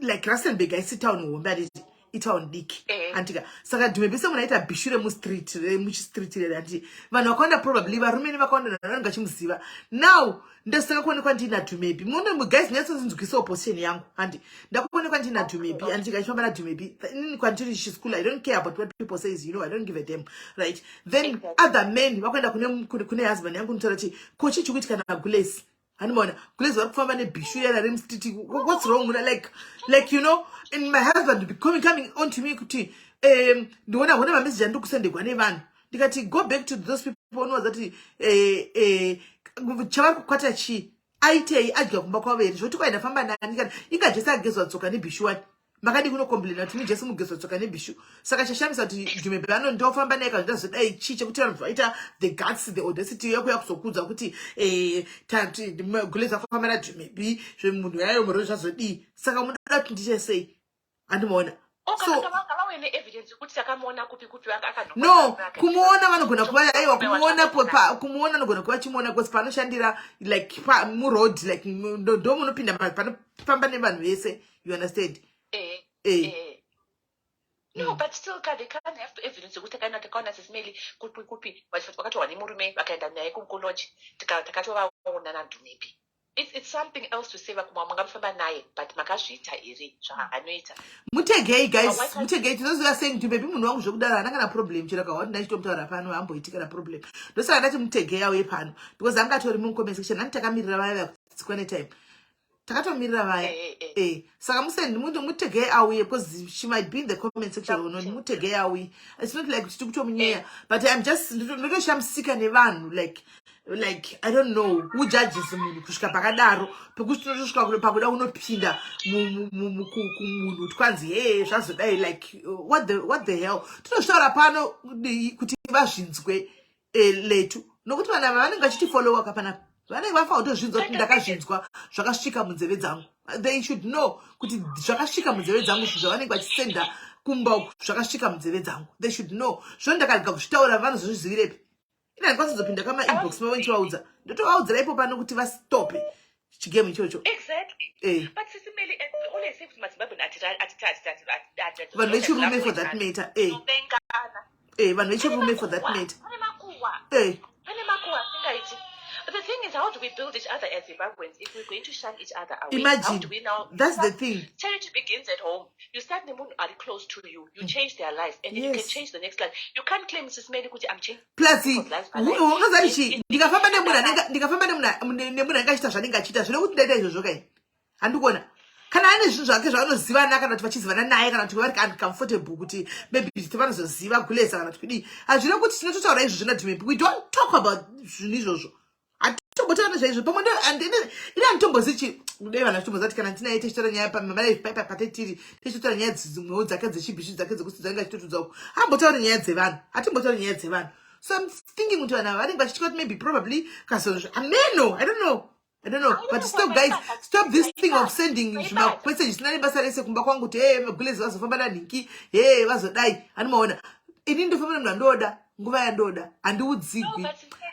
like Rustenburg, I sit down and itaon diki antika saka dhumebisa munaita bishure mu street anti vanhu vakaenda probably varume nevakaenda nanga chimuziva. Now ndasaka kuonekwa ndina dhumebi muno guys nyatsonzwisa opposition yangu andi ndakuonekwa ndina dhumebi antika chifamba na dhumebi in kwantiri school. I don't care about what people says, you know, I don't give a damn, right? Then other men vakaenda kune husband yangu nitaura kuti kochi chikuitika na Gulesi Animona, what's wrong with her? Like you know, and my husband be coming on to me, kuti, the one I want my message and look send the one even. Go back to those people who know that Chavar Quatachi, I tell you, I got Mokaway, so to find a family and you can just guess what's okay, be sure. Makadi kuno complain to me just mugeso tsokane bishu saka shashamisa kuti jumebano ndofamba neka ndazo dai chiche kuti vanvaita the guts, the audacity yako yakusokudza kuti tanti Guleza famba na jumebi zvemunhu yayo muro zvazodi saka munoda kuti ndiche sei andimona so evidence kuti takamona kupi akano no kumuona vanogona kuva aiwa kumuona anogona kuva chimuona because panoshandira like mu road like ndo munopinda panofamba nevanhu vese, you understand. No, but still they can't have evidence ukuthi kana takona SIS MELLY kupi wakati wani murume wakaenda naye kumkoloji takatovaona na dhumebi. It's something else to say vakumwamangafamba naye but makazviita ere zvaanoita mutegei guys mutegei tinoziva saying dhumebi munhu wangu zvekudaro hana kana problem chero kawa ndachitomutaura pano amboitika na problem ndosaka ndati mutegei auye pano because angatori mu comment section ani takamirira vaya kune time takatomirira vaya saka musendi muntu mutegei auye because she might be in the comment section or not mutegei auye. It's not like kuti kutomunyeya but I'm just ndotoshamsika nevanhu like I don't know who judges munhu kusvika pakadaro pekuti tinotosvika pakuda unopinda munhu twanzi zvazodai like what the hell tinoshtaura pano kuti vazvinzwe letu nokuti vanhu vanenge vachitifollowa kapana vanenge vafa kutozvinzwa kuti ndakazvinzwa zvakasvika munzeve dzangu. They should know kuti zvakasvika munzeve dzangu zvavanenge vachisenda kumba uku zvakasvika munzeve dzangu. They should know. Zvino ndakarega kuzvitaura vanozozvizivirepi? Ina ndikwanisa pinda kama inbox mavo ndichivaudza. Ndotovaudza ipo pano kuti vastope chigame ichocho. Exactly. But Sisi Melly, always say to Mazimbabwe vanhu vechirume for that matter. Vanhu vechirume for that matter. But the thing is, how do we build each other as Zimbabweans if we're going to shun each other away? Imagine. How do we now? That's the thing. Charity begins at home. You start the moon are close to you. You change their life, and then you can change the next life. You can't claim Mrs. Melly kuti I'm changing. Plus, unozarichi ndikafamba nemuna angachita zvanenge achita zvino kuti ndaita izvozvo kai. Handikuona. Kana ane zvinhu zvake zvaanoziva kana kuti vachizivana naye kana kuti vari uncomfortable kuti maybe vanozoziva kulesa kana kuti kudii. Hazvina kuti tinototaura izvozvo naDhumebi. We don't talk about zvinhu izvozvo. Atobotana zvaizvo pamwe ina nditombozichi kudai vanhu vachitombozati kana tinaye tichitora nyaya patetiri tichitora nyaya dzimwewo dzake dzechibhishu dzake dzekuti dzanenge achitotudza uko ambotauri nyaya dzevanhu atimbotauri nyaya dzevanhu. So I'm thinking kuti vanhu vanenge vachitya kuti maybe probably kasozvo I don't know. But stop guys, stop this thing of sending messages nane basa rese kumba kwangu kuti magulezi vazofamba nanhingi vazodai anomaona ini ndofamba nemunhu andoda nguva yandoda handiudzigwi.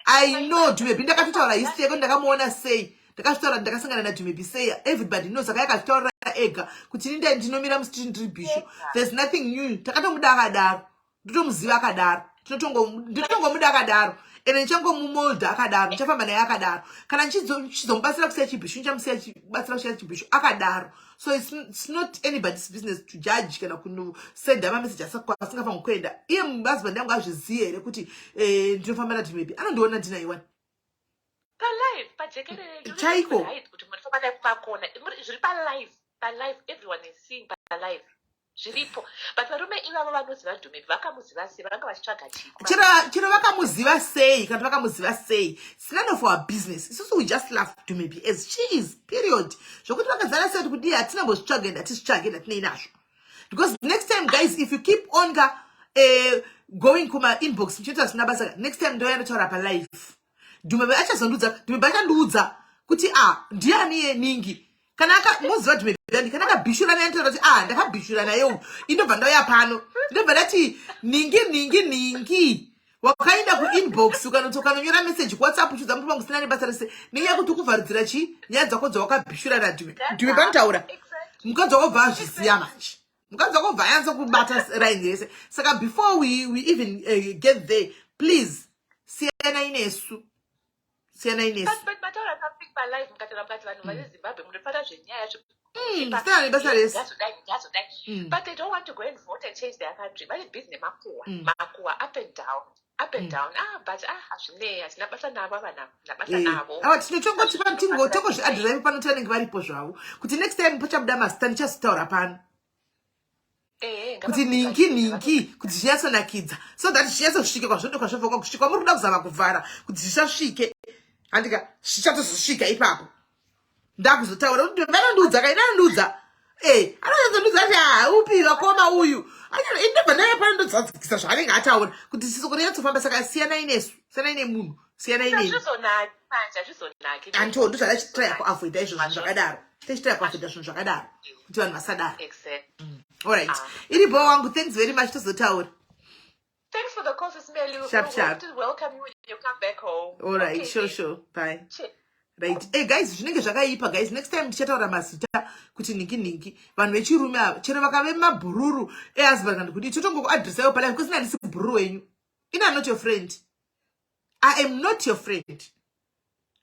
I know Dhumebi ndakatotaura history yako ndakamuona sei ndakatotaura ndakasangana naDhumebi sei everybody knows saka yakatotaura ega kuti ini ndinomira musitini ndiri bhishu. There's nothing new. Takatomuda akadaro ndotomuziva akadaro ndinotongomuda akadaro ene ndichangomumolda akadaro ndichafamba naye akadaro kana ndichizomubatsira kusiya chibhishu ndichamubatsira kusiya chibhishu akadaro. So it's not anybody's business to judge kana kunosenda mamessage asingafaniri kuenda. Iye husband yangu azviziye here kuti ndinofamba naDhumebi anondiona ndinaiwani chaiko everyone is seeing live zviripo but varume ivavo vanoziva Dhumebi vakamuziva sei vakanga vachitsvaga chiro vakamuziva sei kana vakamuziva sei it's none of our business. Isusu we just love Dhumebi as she is period. Zvokuti vakazara sei kuti hatinambozvitsvaga ende hatisvitsvage ende hatinei nazvo because next time guys if you keep on going kuma inbox mchita zvisina basa next time ndoya ndotaura palive Dhumebi achandiudza kuti ndiani iye ningi kana moziva Dhumebi kana akabhishura naye ndotaura kuti ndakabhishura naye indobva ndauya pano ndobva ndati ningi wakaenda kuinbox ukanonyora message kuwhatsapp uchidza mutu wangu sina nebasa rese nenyaya yekuti ukuvharidzira nyaya dzako dzawakabhishura naDhumebi panotaura mukadzi wako bva azviziya manje mukadzi wako bva ayanza kubata raini yese saka before we even get there please siyanai nesu. But mataura something by life mukatara mukati vanhu vazimbabwe munofata zvenyaya yacho but they don't want to go and vote and change their country. Vari busy nemakuwa up and down but hazvinei hatina basa navo nabasa navo tinotongozviadhiraivi pano tivanenge varipo zvavo kuti next time pachabuda masita ndichazotaura pano kuti ningi kuti zvinyatsonakidza so that zvinyatsosvike kwazvofoka kusvika muri kuda kuzama kuvhara kuti zvisasvike handika zvichatozosvika ipapo ndakuzotaura kuti vanondiudza kainandiudza anozondiudza kuti upi vakoma uyu indobva naye pano ndodzadzikisa zvaanenge ataura kuti sisoko rinyatsofamba saka siyanai nesu siyanai nemunhu siyanai neni anto ndozvada chitira kuavoida izvozvo zvakadaro tichitira kuavoida zvinhu zvakadaro kuti vanhu vasadaro. Alright. Iribo wangu, thanks very much tozotaura. Thanks for the call, Sis Melly. Sharp. We'll welcome you when you come back home. Alright, okay, sure. Bye. Right. Hey guys, zvinenge zvakaipa guys. Next time tichataura mazita kuti ningi. Vanhu vechirume ava chero vakave mabhururu husband kana kuti totongokuadresayo pala because ndisi bhururu wenyu. I'm not your friend. I am not your friend.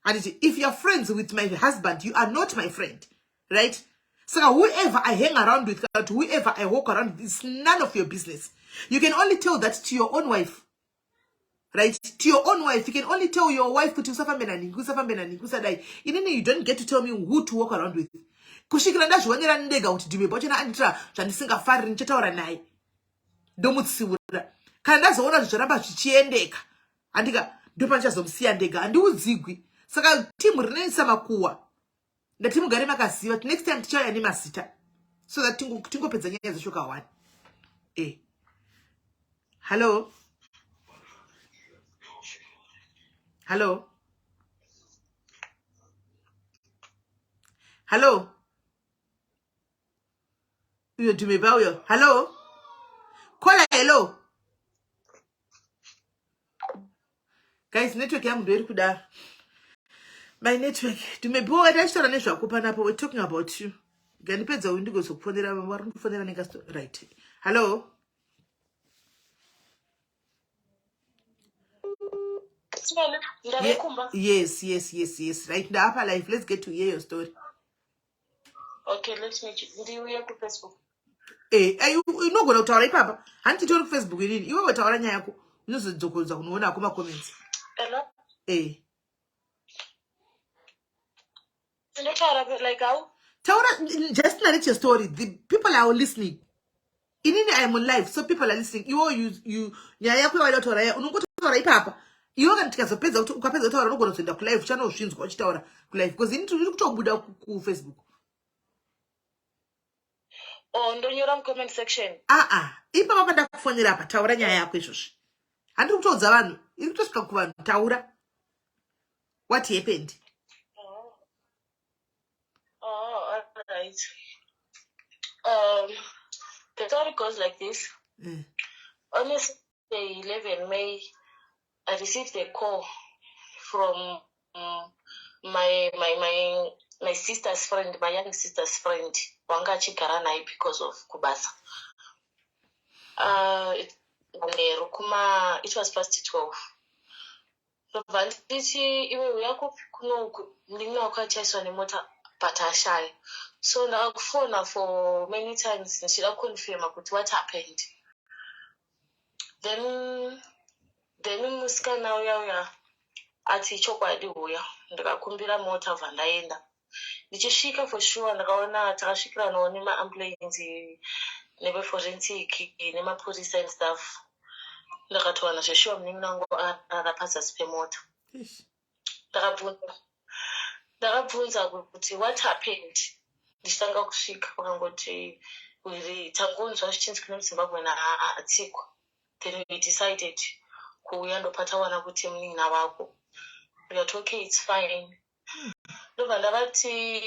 And if you're friends with my husband, you are not my friend. Right? So whoever I hang around with, whoever I walk around with, it's none of your business. You can only tell that to your own wife. Right? To your own wife. You can only tell your wife kuti usafambe na ningi usadai. You don't get to tell me who to walk around with. Kushikira ndazviwanira ndega kuti Dhumebi wachona anditira zvandisingafariri ndichataura naye. Ndomutsiura. Kana ndazoona zvichiramba zvichiendeka. Andika ndopa ndichazomusiya ndega. Handiudzigwi. Saka timu rinenisa makuwa. Ndatimugare makaziva kuti next time tichauya nemazita so that tingopedza nyaya dzeshoka 1. Hello. Hello. Uyo tumeba uyo. Hello. Kola hello. Guys, network yangu ndio iri kuda. My network. Tumeboa dashtora nezva kupanapo. We're talking about you. Ganipedza windigo sokufonera vari kufonera neka right. Hello. Yes. Right now, upper life. Let's get to hear your story. Okay, let's make it. Do you hear to Facebook? You not going to tell papa. Auntie told Facebook in you were telling you. No, so Joko's on one of comments. Hello? Like how? Taura, just narrate your story. The people are listening. In India, I'm on live, so people are listening. You, Nyayako, I don't know what papa. You are going to take a pizza to Capeza Tower, no go to the live channel, Shins Watch Tower, live, because into look to Buddha Facebook. On the comment section. If Papa da phone it up, Taura Nyayako. And who told Zavan? You just talk about Taura. What happened? All right. The story goes like this. On this day, 11 May, I received a call from my sister's friend, my young sister's friend, Wanga Chikaranai, because of Kubasa. It was past 12. So Valdichi, iwe uyako kunoku, ndina wakachaswa ni mota patashai. So now phone for many times, nishida confirm what happened. Then musika na uya ati chokwadi uya ndakakumbira mota vandaenda ndichishika for sure ndakaona takasvikira nawo nemaambulance neveforensic nemapurisa and stuff ndakatowana zveshuwa muningi wangu arapazasi pemota ndakabvunza kuti what happened ndichitanga kusvika vakangoti tangonzva zvichinzi kune muzimbabwe naatsikwa. Then we decided kuuya ndopatawana kuti munin'ina wako. We are okay, it's fine. Ndobva ndavati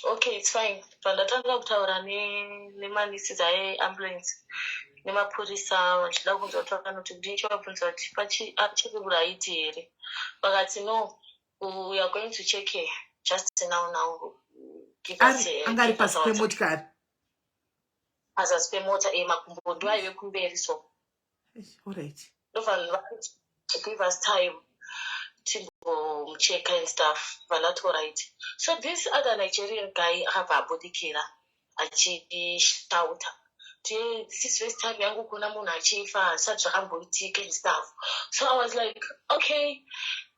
okay, it's fine. Pandatanga kutaura nemanisi dzaeambulance nemapurisa vachida kunzwa kuti vakanoti ndichavabvunza kuti achirikura aiti here. Vakati no, we are going to check here just now. Give us angari pasi pemotikari. Pazasi pemota makumbo ndo aive kumberi so. All right. Give us time to check and stuff. Not all right. So this other Nigerian guy have a body killer. Achi shout. This is first time yangu kuna muna achifa such a hamboitic and stuff. So I was like, okay,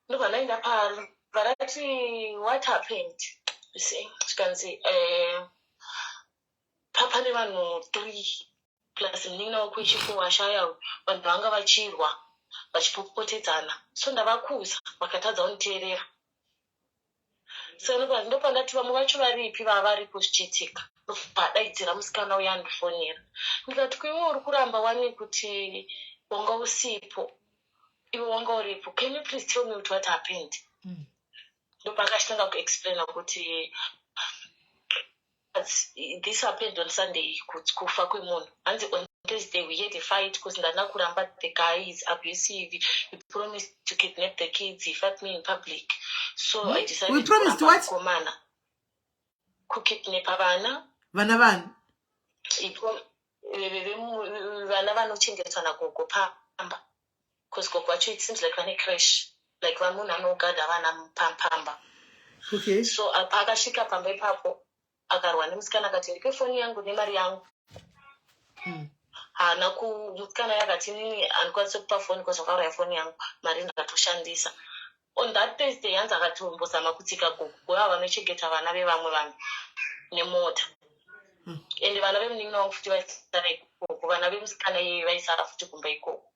no banaenda pal. But actually, what happened? You see, you can see. Papa ne vanhu 3 plus munin'ina wekuchikuwa shaya vanhu vanga vachirwa vachipopotedzana so ndavakuza vakatadza kuniteerera. So ndopandati vamwe vacho varipi vava varipo zvichiitika ndobvadaidzira musikana uya andifonera ndikati kuiwe uri kuramba wani kuti wanga usipo iwe wanga uripo, can you please tell me what happened? Ndopakachitanga kuexplaina kuti this happened on Sunday, kufa kwemunhu. And on Thursday we had a fight because ndanakuramba the guy is abusive. He promised to kidnap the kids. He fought me in public. So I decided we promised what? Ku kidnap vana. Vana vana. Vana vanochengetwa nagogo pamba. Because gogo wacho it seems like vane crash. Like vamunhu anogada vana pamba. Okay. So akasvika pamba ipapo. Akarwa nemusikana akati ndike foni yangu nemari yangu. Hana musikana yakati nini andikwanise kupa foni because wakauraya foni yangu mari ndakatoshandisa. On that Thursday yanzi akatombozama kutsika gogo ava vanochengeta vana vevamwe vanhu nemota. And vana vemunin'ina wangu futi vaisara ikoko, vana vemusikana iye vaisara futi kumba ikoko.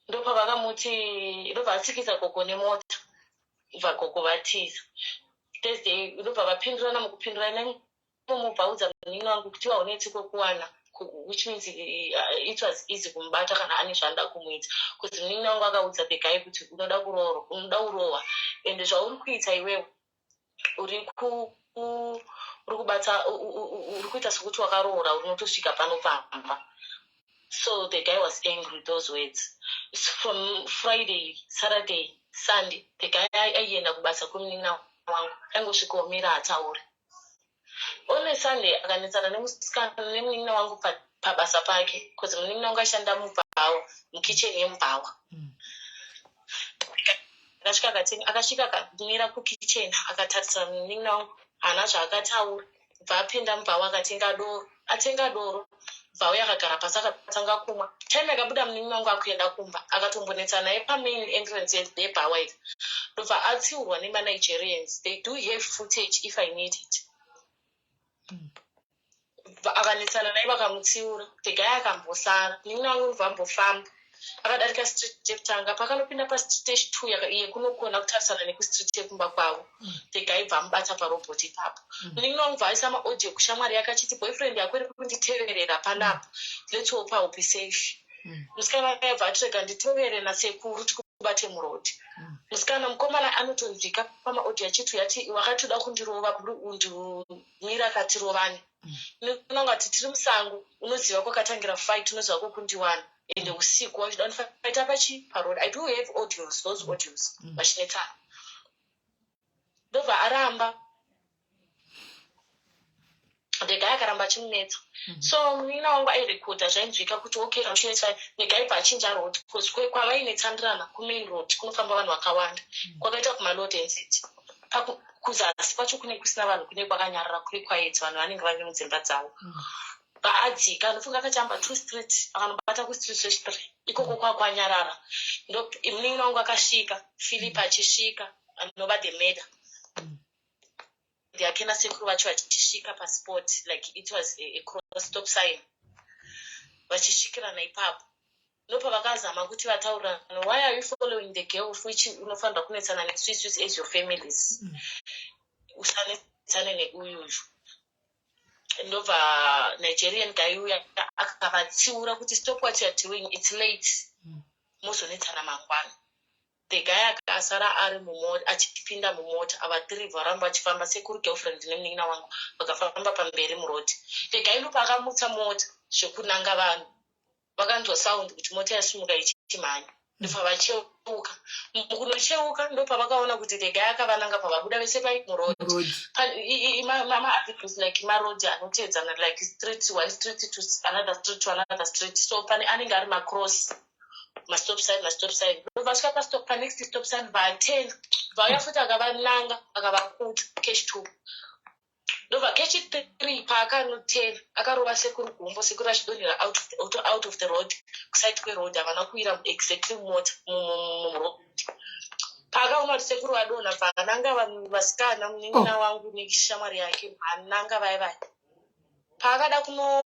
Ndopavakamuti ndobvatsikisa gogo nemota vagogo vatiza. Thursday ndobva vapindurana mukupindurana mumubvaudza munin'ina wangu kuti waonetsi kwekuwana, which means it was easy kumubata kana ane zvaanoda kumuita kuti munin'ina wangu akaudza the guy kuti unoda urohwa ende zvauri kuita iwewe uri kubata uri kuita sekuti wakaroora unotosvika panopamba. So the guy was angry with those words. So from Friday, Saturday, Sunday, the guy aienda kubasa kumunina wangu angosvika omira ataure. Only Sunday akanetsana nemusikana nemunina wangu pabasa pake because munina wangu ashanda mubhawa mukicheni yemubhawa. Akasvika akamira kukicheni akatarisa munina wangu hana zvaakataura. Bva apinda mubhawa akatenga doro. Atenga doro bva yakagara pasi akatanga kumwa. Time akabuda munini wangu akuenda kumba akatombonetsa naye pamain entrance yebhawa iri. Ndobva atsiurwa nemanigerians. They do have footage if I need it. Akanetsana naye vakamutsiura. The guy akambosara. Munini wangu ndobva ambofamba. Akadarika street yekutanga pakanopinda pastreet yechi2 yekunogona kutarisana nekustreet yekumba kwavo. The guy bva amubata parobhoti ipapo. Munini wangu bva aisa maaudio kushamwari yake achiti boyfriend yako iri kunditeverera panapa. Let's hope I'll be safe. Musikana wake bva atirega nditevere nasekuru tikubate murodhi. Musikana mukomana anotonzvika pamaaudio achitu yati wakatoda kundirova undimira katirovani. Unonga kuti tiri musango unoziva kwakatangira fight unoziva kwokundiwana. Ende usiku wachida ndifaita paroad. I do have audios, those audios. Machinetana. Ndobva aramba. The guy akaramba achimunetsa. So munina wangu airekodha zvainzwika kuti okay kamuchinetsa negai bva achinja road because kwavainetsandirana kumain road kunofamba vanhu vakawanda. Kwakaita kumaload density. Kuzasi kwacho kune kusina vanhu kune kwakanyarara kuri quiet vanhu vanenge vari mudzimba dzavo. Baadzika anofunga akachamba 2 street akanobata kustreet rech3 ikoko kwakwanyarara. Ndo munini wangu akasvika Philip achisvika anova the murder. Ndiakena sekuru vacho vachisvika pasport like it was a cross stop sign. Vachisvikirana ipapo. Ndopa vakazama kuti vataurana, why are you following the girl which unofanira kunetsana neSwiss as your families? Usanetsane neuyuyu. Ndobva Nigerian guy uya akavatsiura kuti stop what you're doing, it's late. Muzonetsana mangwana. The guy akasara ari mumota achipinda mumota avatirivha varamba vachifamba sekuru girlfriend nemunina wangu vakafamba pamberi murodhi. The guy ndopa akamutsa mota zvekunanga vanhu. Vakanzwa sound kuti mota yasimuka ichimhanya. Ndobva vacheuka. Mukunocheuka ndopa vakaona kuti the guy akavananga pavabuda vese murodhi. Mama articles like marodhi anoteedzana like street one street to another street. So pane anenge ari macross. Stop sign. Ndovasvika pastop panext stop sign va10. Vauya futi akavananga akavakuta cash 2. Ndobva cash 3 paakano10 akarova sekuru gumbo sekuru achidonhera out of the road kuside kweroad havana kuira exactly mota muroad. Paakaona kuti sekuru vadonha vananga vanhu vasikana munina wangu neshamwari yake vananga vai. Paakada kuno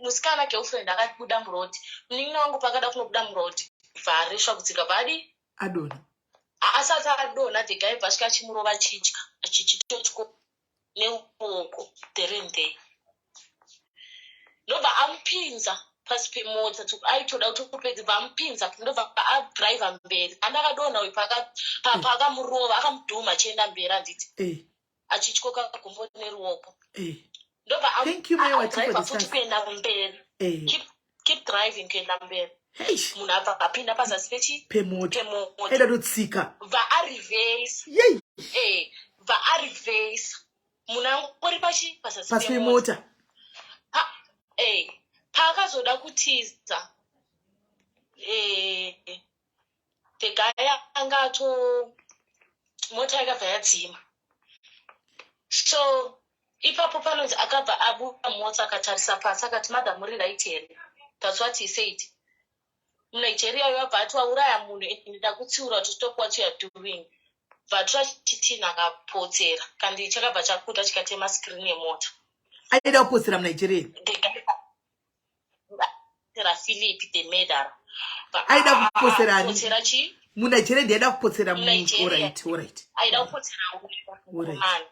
musikana girlfriend akabuda murodhi. Munina wangu pakada kunobuda murodhi bvaareshwa kutsika badi adona. Asati adona the guy bvasvika achimurova chitya achichitotyo neuoko derende. Ndobva amupinza pasi pemota aitoda kuti kupedza bvamupinza ndobva adriva mberi. Andakadonha uyu pakamurova akamudhuma achienda mberi handiti achityoka gumbo neruoko. Ndobva adriva futi kuenda mberi. Keep driving kuenda mberi. Munhu abva apinda pazasi pemota eda totsika bva arivhesa. Bva arivhesa. Munhu angu uri pasi pemota. Paakazoda kutiza the guy angato mota yakabva yadzima. So ipapo panonzi akabva abuda mota akatarisa pasi akati madam muri right here. That's what he said. Nigeria yabva ati wauraya munhu ndida kutsiura to stop what you are doing. Bva chitina akapotsera kandi chakabva chakuta chikatema screen yemota. Aida kupotsera muNigeria. Philip the murderer. Aida kupotsera chi? muNigeria ndiada kupotsera alright. Aida kupotsera mukomana.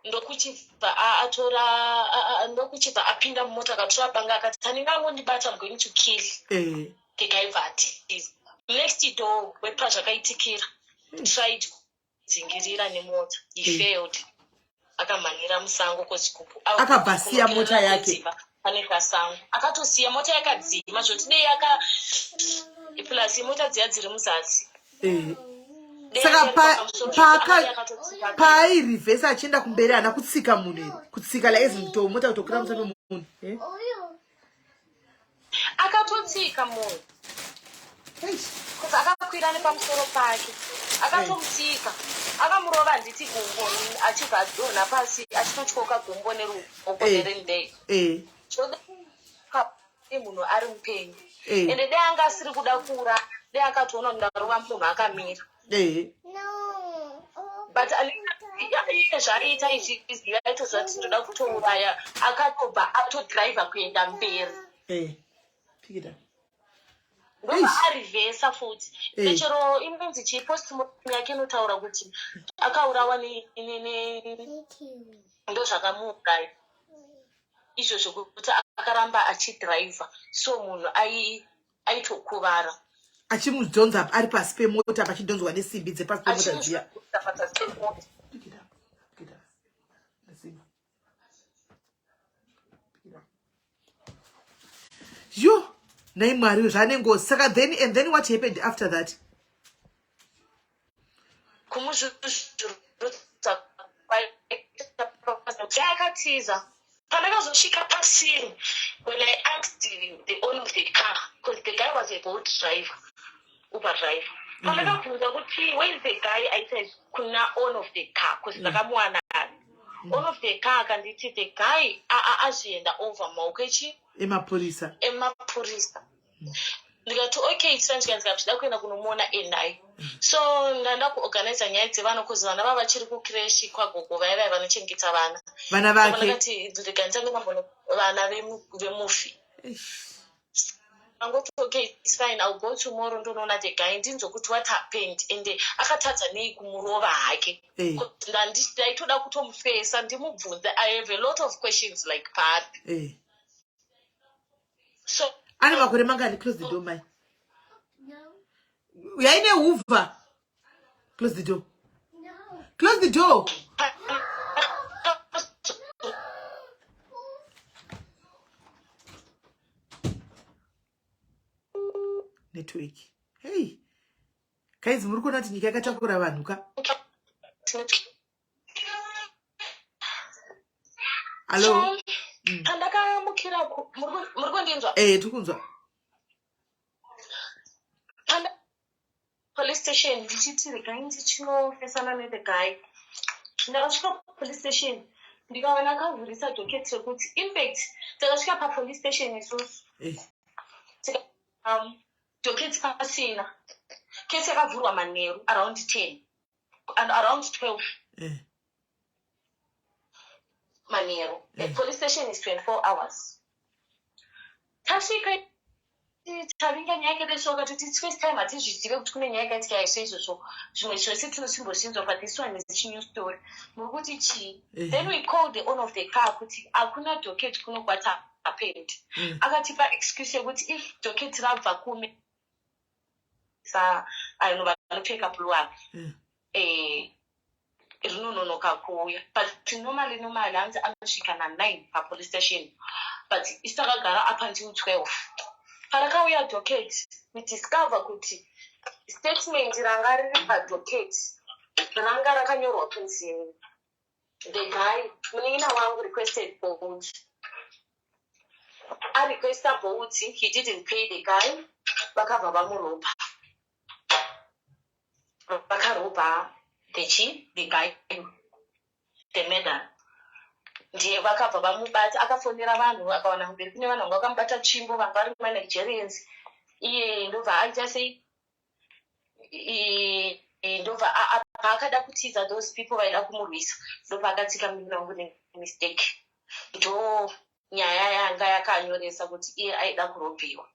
Ndokuchibva atora ndokuchibva apinda mumota akatora banga akati taningangondibata I'm going to kill. The guy vati. Next door wepazvakaitikira tried kudzingirira nemota. He failed. Akamhanira musango kozikupu. Akabvasiya mota yake. Pane kasango. Akatosiya mota yakadzima zvoti dei aka plus mota dziya dziri muzasi. Saka pairivhesa achienda kumberi hana kutsika munhu kutsika laEzomgido mota kutokura musoro munhu akatotsika munhu kuti akakwira nepamusoro pake akatomutsika akamurova nditi gumbo achibva adonha pasi achitotyoka gumbo neruoko nerendei munhu ari mupenyu ende dei anga asiri kuda kura dei akatoona ndarova munhu akamira but iye zvaiita izvi yaitoziva kuti ndoda kutouraya akatobva atodhiraivha kuenda mberi ndoba arivhesa futi nechero inonzi chipostmortem yake inotaura kuti akaurawa ndo zvakamuuraya izvo zvokuti akaramba achidhiraivha so munhu aitokuvara achimudzonza ari pasi pemota pachidonzwa nesimbi dzepasi pemota dziya yo nai mwari zvanengozi saka then what happened after that akatiza pandakazosvika pasiri when I asked the owner of the car because the guy was a boat driver Uber driver pandakabvunza kuti where is the guy I said kuna owner of the car because ndakamuwana owner of the car akanditi the guy azvienda over maoko emapurisa ndikati okay ndikazvida kuenda kunomuona enai so ndanda kuorganiza nyaya dzevanhu kuzi vana vava vachiri kukreshi kwagogo vaivai vanochengeta vana vake ndakati ndiganisa ndingambona vana vemufi angoti okay it's fine I'll go tomorrow ndonoona the guy ndinzokuti what happened ende akatadza nei kumurova hake ndaitoda kutomufesa ndimubvunze I have a lot of questions like that so ane makore mangani close the door mai yaine huvha close the door close the door network hey guys muri kuona kuti nyika yakatakura vanhu ka hello pandakamukira muri kundinzwa tikunzwa police station ndichiti regai ndichinofesana ne the guy ndakasvika police station ndikaona akavhurisa docket rekuti in fact takasvika papolice station isusu docket pasina kesi yakavhurwa manheru around 10 and around 12 manheru police station is 24 hours tasvika tavinga nyaya yakadeshoka kuti it's first time hatizvizive kuti kune nyaya yakaitika izvozvo zvimwe zvose tinosimbozvinzwa but this one is a new story muri kuti chii then we called the owner of the car kuti hakuna docket kuno what happened akatipa excuse yekuti if docket rabva kume ainhu vanopfeka bluan rinononoka kuuya but normally hanzi anosvika na9 papolice station but isakagara up until 12 parakauya docket we discover kuti statement ranga riri padocket ranga rakanyorwa kunzi the guy munin'ina wangu requested boat arequesta boat he didn't pay the guy vakabva vamuropa vakaropa the guy the madam ndiye vakabva vamubata akafonera vanhu akawana kumberi kune vanhu vanga vakamubata tsvimbo vanga vari manigerians iye ndobva aita sei ndobva paakada kutiza those people vaida kumurwisa ndobva akatsika muviri wangu nemistake ndo nyaya yanga yakanyoresa kuti iye aida kuropiwa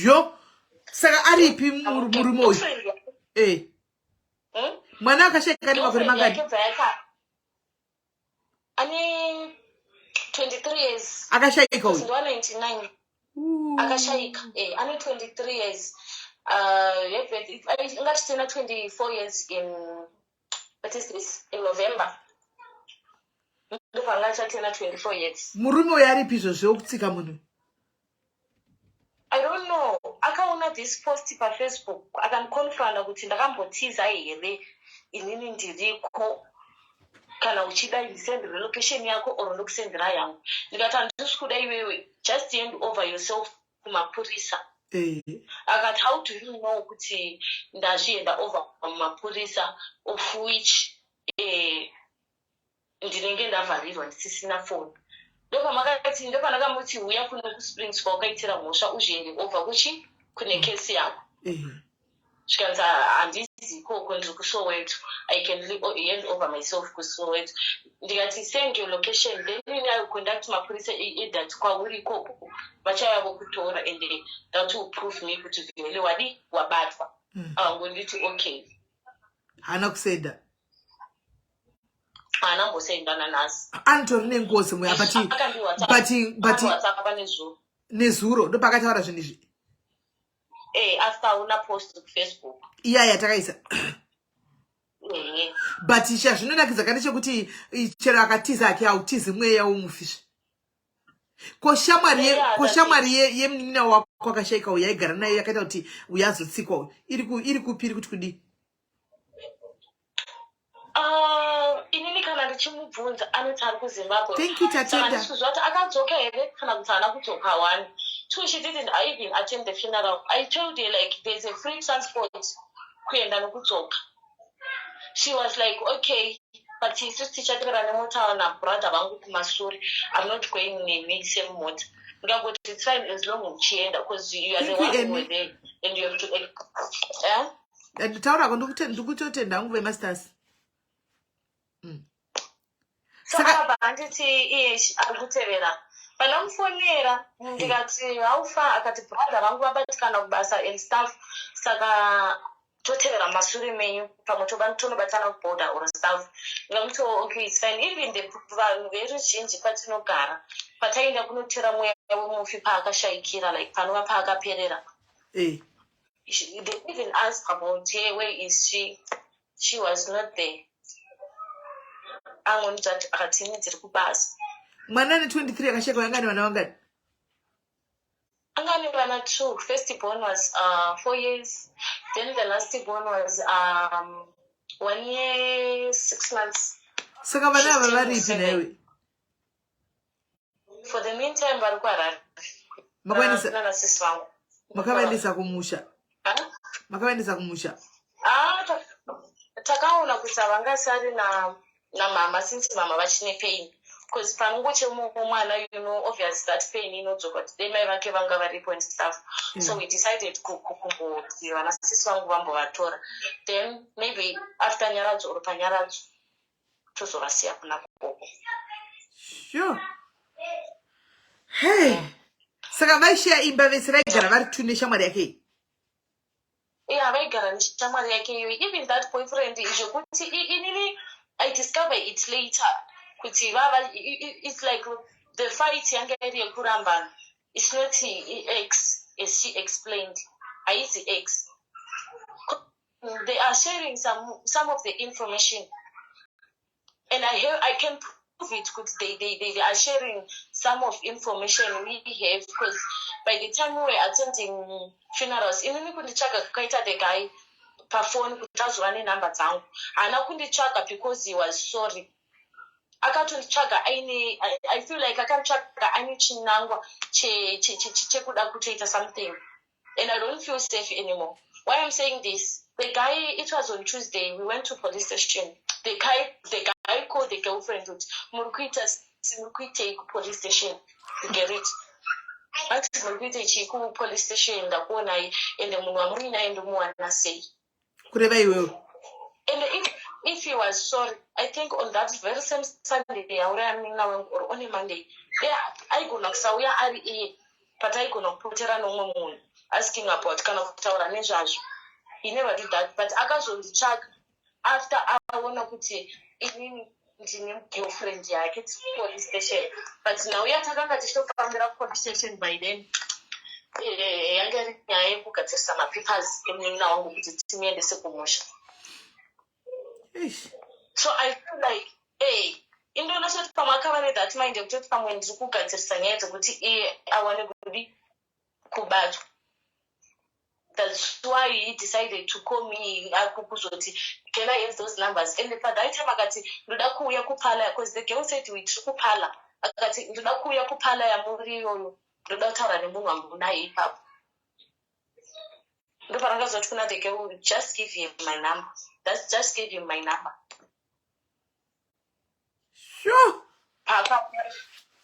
yo saka aripi murume uyu mwana akashayika nemakore mangani ane 23 years akashayika uyu ndo 99 akashayika ane 23 years Let's turn 24 years in, what is this, in November. Look, I'm not turn 24 years. Murume yaripi zvokutsika munhu. I don't know. Akaona this post pa Facebook. Akamconfront kuti ndakambotiza here. Inini ndiriko. Kana uchida send relocation yako or ndokusendera yangu. Ndikati handisi kuda iwewe. Just hand over yourself kumapurisa. Akati, how do you know kuti ndazvienda over kumapurisa, of which ndinenge ndavharirwa ndisisina phone. Ndopanakamoti uya kune kuSprings kwakaitira mhosva uzviende over kuchi kune kesi yako. Zvikanzi handisi ikoko ndiri kuSoweto. I can hand over myself kuSoweto. Ndikati send your location, then I will conduct mapurisa that kwauri ikoko vachava kutora and that will prove me kuti vhele wadi wabatwa. Angonditi okay. Hana kusenda. Hana mbosendana nasi. Antori nengozi mweya but nezuro ndo pakataura zvinhu izvi. After una post to Facebook. Iya takaisa. But zvinorakidza kana chekuti chero akatiza ake autizi mweya womufisha. Koshamwari yemunina wako akashaika uya igara nayo yakaita kuti uyazotsikwa iri kupiri kuti kudi. Inini kana ndichimubvunza anoti ari kuZimbabwe. Thank you Tatenda. Ndikuzvati akadzoka here kana kuti haana kudzoka one. So she didn't even attend the funeral. I told her like there's a free transport kuenda nokudzoka. She was like, okay, but isusu tichatora nemota na brother vangu kumashure. I'm not going nemi same mota. Ngangoti it's fine as long as uchienda because you are the one who were there and you have to nditaura ndikutotenda hangu vemasters. Saka banditi ari kutevera. Panamufonera ndikati haufa akati brother vangu vabatikana kubasa and stuff. Saka totevera mashure menyu pamwe tonobatana kuboda or stuff. Ngamuti okay it's fine. Even the vanhu veruzhinji patinogara pataenda kunotera mweya wemufi paakashaikira like panova paakaperera. They even asked about her, where is she? She was not there. Angonjati akatini dziri kubasa. Mwana ni 23 akasheka wangani wana wangani? Angani wana 2. First born was 4 years. Then the last born was 1 year 6 months. Saka vana varipi nawe? For the meantime vari kuHarare. Makaendesa kumusha. Makaendesa kumusha. Takaona kuti havangasari na mama since mama vachine pain. Because panguche mwana, you know, obviously that pain inodzoka kuti dai mai vake vanga varipo and stuff. So we decided kuti vana sisi vangu vambovatora. Then maybe after nyaradzo or panyaradzo tozovasiya kuna koko. Sure. Hey. Saka vaishiya imba vese vaigara vari 2 neshamwari yake. Vaigara neshamwari yake. Even that boyfriend izvokuti inini I discovered it later. Kuti it's like the fight yanga iri yekurambana. It's not ex as she explained. It's ex. They are sharing some of the information, and I can prove it because they are sharing some of information we have. Because by the time we were attending funerals, even kundichaka kukaita the guy phone kutazwane number dzangu. Ana kundichaka because he was sorry. Akatondichaka I feel like akandichaka aine chinangwa chekuda kutoita something, and I don't feel safe anymore. Why I'm saying this? The guy, it was on Tuesday, we went to police station. The guy called the girlfriend with Murkuite police station to get it. But Murkuite chiku police station da kona and the munamuna and the muana say. And if he was sorry, I think on that very same Sunday, or on a Monday, I go knock Sawya Ari, but I go knock Putera no moon, asking about kind of tower and judge. He never did that, but I got on the check after I want to put it in girlfriend, I get to police station. But now we are talking about the police station by then. yanga iri nyaya yekugadzirisa mapapers emunun'una wangu kuti timuendese kumusha. So I feel like, indoona soti pamwe akava nethat mind yekutoti pamwe ndiri kugadzirisa nyaya dzekuti iye awane kubatwa. That's why he decided to call me akukuzoti, can I have those numbers? And by that time akati ndoda kuuya kupala, because the girl said we tiri kupala. Akati ndoda kuuya kupala ya muri yoyo. Ndoda kutaura nemunhu wangu naye ipapo. Ndoparakazoti kuna the girl, just give him my number. That's just give him my number. Sure.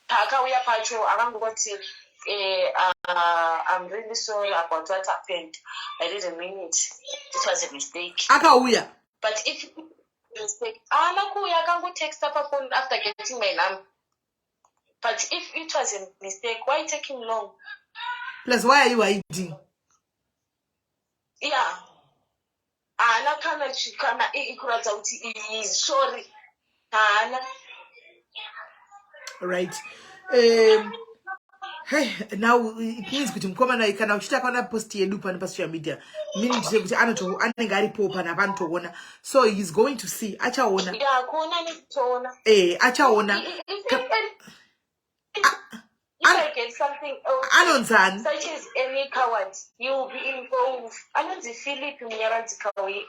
Pakauya pacho akangoti I'm really sorry about what happened. I didn't mean it. This was a mistake. Akauya. But if mistake, anakuya akango text up phone after getting my number. But if it was a mistake, why taking long? Plus, why are you hiding? Yeah. Ana kana ikuradza kuti he is sorry. Ana. Right. Hey, now it means kuti mkomana ikana uchita kana post yedu pa social media. Meaning to say kuti anenge aripo pana vantoona. So he's going to see. Achaona. Yeah, kuona ni kuona. Achaona. If I get something else, Anonzani. such as any coward, you will be involved. Anonzi Philip Munyaradzi Kawi.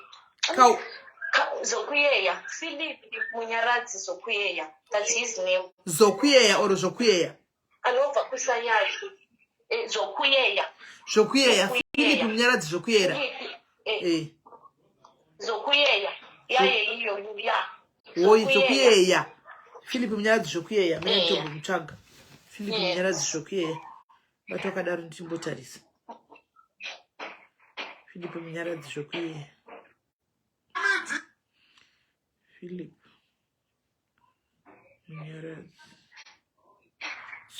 Zokuyeya. Philip Munyaradzi Zokuyeya. That's his name. Zokuyeya or Zokuyeya? Anova kusanyaki. Zokuyeya. Zokuyeya. Philip Munyaradzi Zokuyeya. Zokuyeya. Yaye iyo ya. Oi, Zokuyeya. Philip Munyaradzi Zokuyeya. Mimi ntombo mchanga. Philip Munyaradzi Zokuyeya. Batoka daru ntimbotarisa. Philip Munyaradzi Zokuyeya. Philip Munyaradzi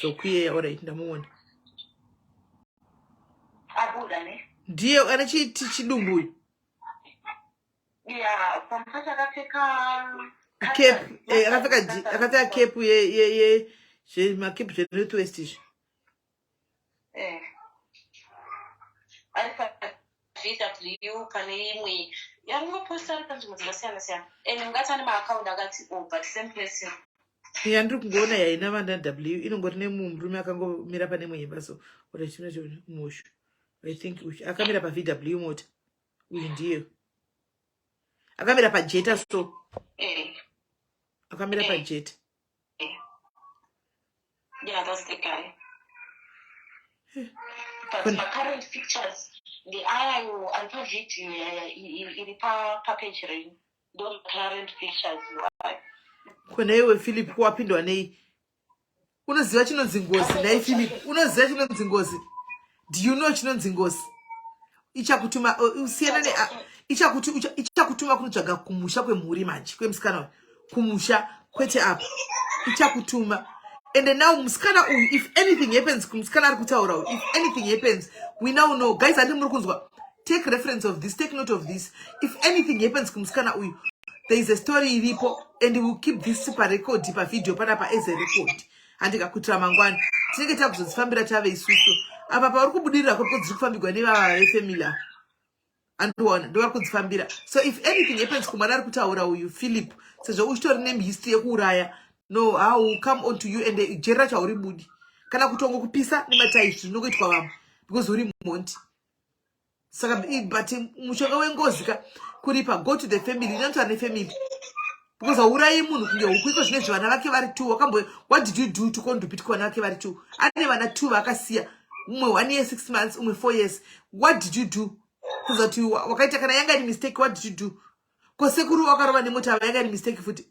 Zokuyeya. Alright, ndamuona. Abuda ne? Ndiye anachiti chidumbu. Yeah, pampata akapfeka Cape, akapfeka cape ye macape je Northwest ish. Alfa VW pane imwe yangoposta kanzvimbo dzakasiyana-siyana and ungatani maaccount akati but same person. Ya ndiri kungoona yaina vanda W inongori nemurume akangomira pane imwe imba so ora chimwe mushu. I think akamira pa VW mota. Uyu ndiye. Akamira pa Jetta so. Akamira pa Jetta. Yeah, that's the guy. But my current pictures, the alpha video, in package ring, those current pictures. Kona iwe Philip wapindwa nei. Unoziva chinonzi ngozi nai Philip. Unoziva chinonzi ngozi. Do you know chinonzi ngozi? Ichakutuma usiyana ne ichakutuma kunotsvaga kumusha kwemhuri manje kwemsikana kumusha kwete apa. Ichakutuma. And then now muskana if anything happens kumskana ari kutaura if anything happens we now know guys andi muri kunzwa take reference of this, take note of this. If anything happens kumskana uyu there is a story iripo and we will keep this super record pa video panapa as a record andikakutira mangwani tinenge takuzodzifambira tave isusu apa pauri kubudirira kuti dziri kufambirwa nevava vefamily andiona ndovari kudzifambira. So if anything happens kumwana ari kutaura uyu Philip sezvo uchitori nehistory yekuuraya no, I will come on to you and the jera chauri budi. Kana kutongo kupisa ni mataishi nokuitwa vamwe because uri monti. Saka but mushonga wengozi ka kuripa go to the family nantu ane family. Because aurai munhu kunge ukuitwa zvine zvana vake vari 2 wakambo what did you do to contribute kwa vake vari 2? Ane vana 2 vakasiya. Umwe 1 year 6 months umwe 4 years. What did you do? Kuzati wakaita kana yanga ni mistake what did you do? Kwa sekuru wakarova nemota yanga ni mistake futi.